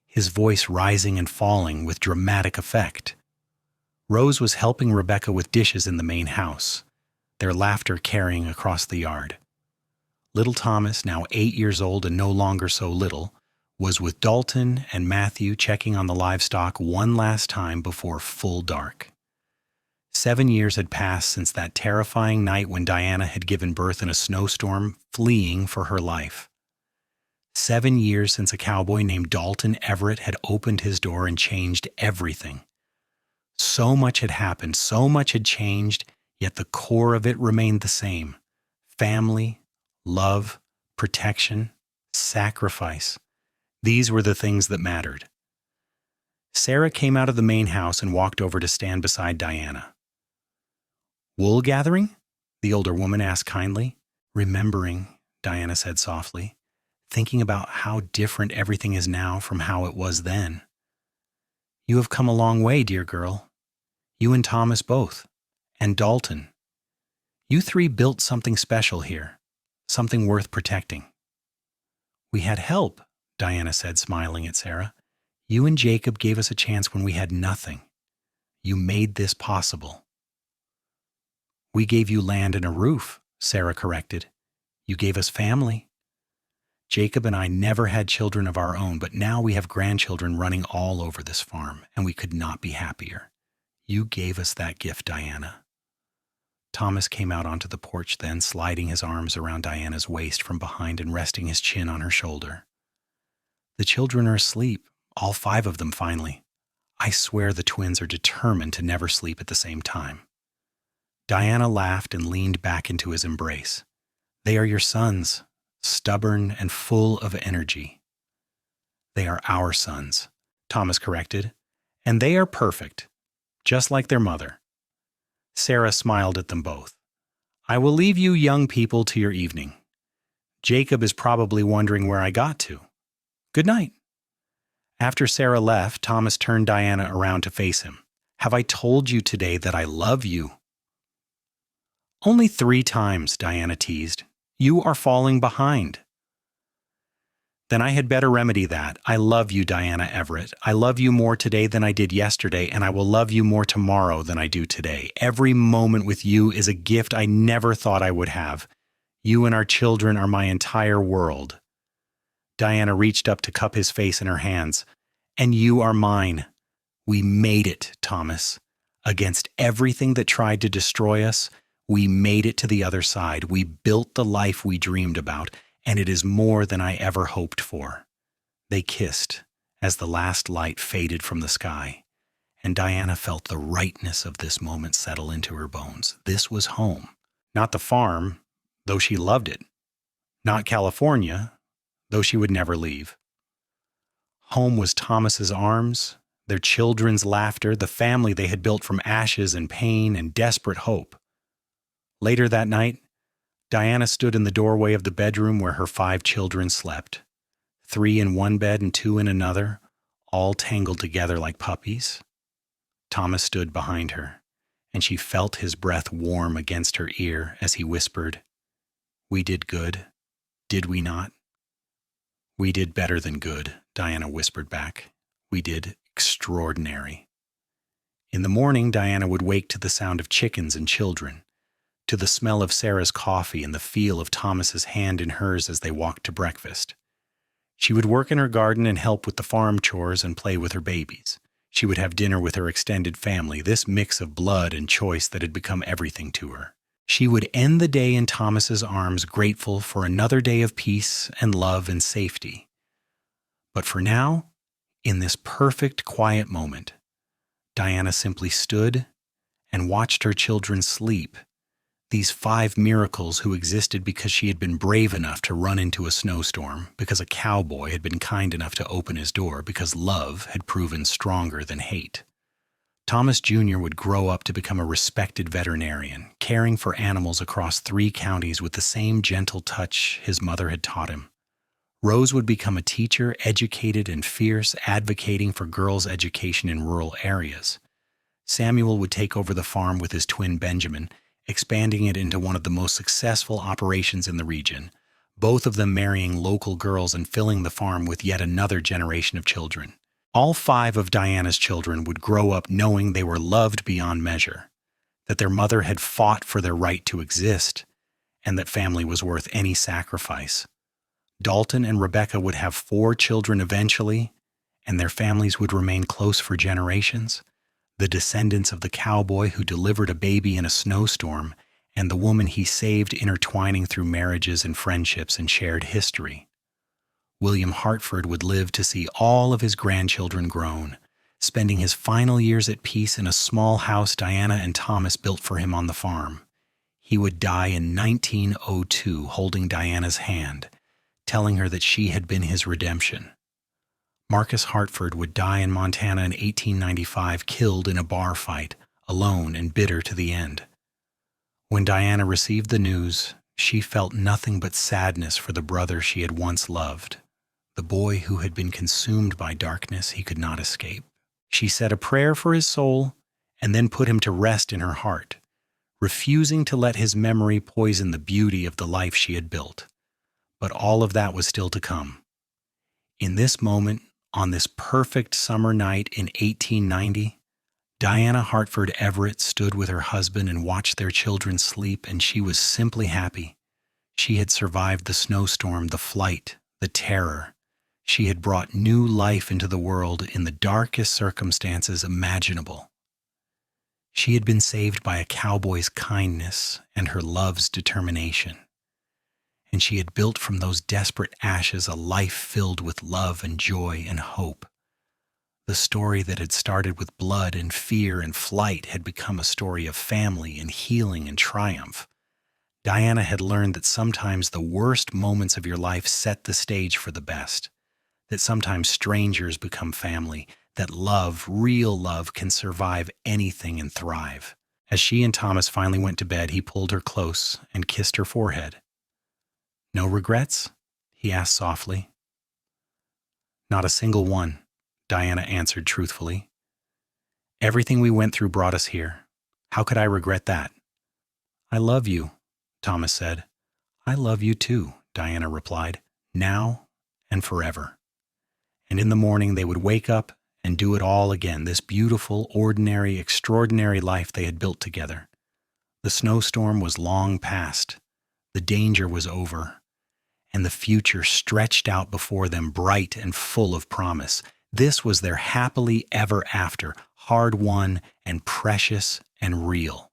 his voice rising and falling with dramatic effect. Rose was helping Rebecca with dishes in the main house, their laughter carrying across the yard. Little Thomas, now 8 years old and no longer so little, was with Dalton and Matthew checking on the livestock one last time before full dark. 7 years had passed since that terrifying night when Diana had given birth in a snowstorm, fleeing for her life. 7 years since a cowboy named Dalton Everett had opened his door and changed everything. So much had happened, so much had changed, yet the core of it remained the same. Family, love, protection, sacrifice. These were the things that mattered. Sarah came out of the main house and walked over to stand beside Diana. "Wool gathering?" the older woman asked kindly. "Remembering," Diana said softly, "thinking about how different everything is now from how it was then." "You have come a long way, dear girl. You and Thomas both. And Dalton. You three built something special here, something worth protecting." "We had help," Diana said, smiling at Sarah. "You and Jacob gave us a chance when we had nothing. You made this possible." "We gave you land and a roof," Sarah corrected. "You gave us family. Jacob and I never had children of our own, but now we have grandchildren running all over this farm, and we could not be happier. You gave us that gift, Diana." Thomas came out onto the porch then, sliding his arms around Diana's waist from behind and resting his chin on her shoulder. "The children are asleep, all 5 of them finally. I swear the twins are determined to never sleep at the same time." Diana laughed and leaned back into his embrace. "They are your sons, stubborn and full of energy." "They are our sons," Thomas corrected, "and they are perfect, just like their mother." Sarah smiled at them both. "I will leave you young people to your evening. Jacob is probably wondering where I got to. Good night." After Sarah left, Thomas turned Diana around to face him. "Have I told you today that I love you?" "Only 3 times, Diana teased. "You are falling behind." "Then I had better remedy that. I love you, Diana Everett. I love you more today than I did yesterday, and I will love you more tomorrow than I do today. Every moment with you is a gift I never thought I would have. You and our children are my entire world." Diana reached up to cup his face in her hands. "And you are mine. We made it, Thomas. Against everything that tried to destroy us, we made it to the other side. We built the life we dreamed about, and it is more than I ever hoped for." They kissed as the last light faded from the sky, and Diana felt the rightness of this moment settle into her bones. This was home. Not the farm, though she loved it. Not California, though she would never leave. Home was Thomas's arms, their children's laughter, the family they had built from ashes and pain and desperate hope. Later that night, Diana stood in the doorway of the bedroom where her 5 children slept, 3 in one bed and 2 in another, all tangled together like puppies. Thomas stood behind her, and she felt his breath warm against her ear as he whispered, "We did good, did we not?" "We did better than good," Diana whispered back. "We did extraordinary." In the morning, Diana would wake to the sound of chickens and children, to the smell of Sarah's coffee and the feel of Thomas's hand in hers as they walked to breakfast. She would work in her garden and help with the farm chores and play with her babies. She would have dinner with her extended family, this mix of blood and choice that had become everything to her. She would end the day in Thomas's arms, grateful for another day of peace and love and safety. But for now, in this perfect, quiet moment, Diana simply stood and watched her children sleep, these 5 miracles who existed because she had been brave enough to run into a snowstorm, because a cowboy had been kind enough to open his door, because love had proven stronger than hate. Thomas Jr. would grow up to become a respected veterinarian, caring for animals across 3 counties with the same gentle touch his mother had taught him. Rose would become a teacher, educated and fierce, advocating for girls' education in rural areas. Samuel would take over the farm with his twin Benjamin, expanding it into one of the most successful operations in the region, both of them marrying local girls and filling the farm with yet another generation of children. All 5 of Diana's children would grow up knowing they were loved beyond measure, that their mother had fought for their right to exist, and that family was worth any sacrifice. Dalton and Rebecca would have 4 children eventually, and their families would remain close for generations. The descendants of the cowboy who delivered a baby in a snowstorm, and the woman he saved, intertwining through marriages and friendships and shared history. William Hartford would live to see all of his grandchildren grown, spending his final years at peace in a small house Diana and Thomas built for him on the farm. He would die in 1902 holding Diana's hand, telling her that she had been his redemption. Marcus Hartford would die in Montana in 1895, killed in a bar fight, alone and bitter to the end. When Diana received the news, she felt nothing but sadness for the brother she had once loved, the boy who had been consumed by darkness he could not escape. She said a prayer for his soul and then put him to rest in her heart, refusing to let his memory poison the beauty of the life she had built. But all of that was still to come. In this moment, on this perfect summer night in 1890, Diana Hartford Everett stood with her husband and watched their children sleep, and she was simply happy. She had survived the snowstorm, the flight, the terror. She had brought new life into the world in the darkest circumstances imaginable. She had been saved by a cowboy's kindness and her love's determination. And she had built from those desperate ashes a life filled with love and joy and hope. The story that had started with blood and fear and flight had become a story of family and healing and triumph. Diana had learned that sometimes the worst moments of your life set the stage for the best, that sometimes strangers become family, that love, real love, can survive anything and thrive. As she and Thomas finally went to bed, he pulled her close and kissed her forehead. "No regrets?" he asked softly. "Not a single one," Diana answered truthfully. "Everything we went through brought us here. How could I regret that?" "I love you," Thomas said. "I love you too," Diana replied, "now and forever." And in the morning they would wake up and do it all again, this beautiful, ordinary, extraordinary life they had built together. The snowstorm was long past. The danger was over. And the future stretched out before them, bright and full of promise. This was their happily ever after, hard-won and precious and real.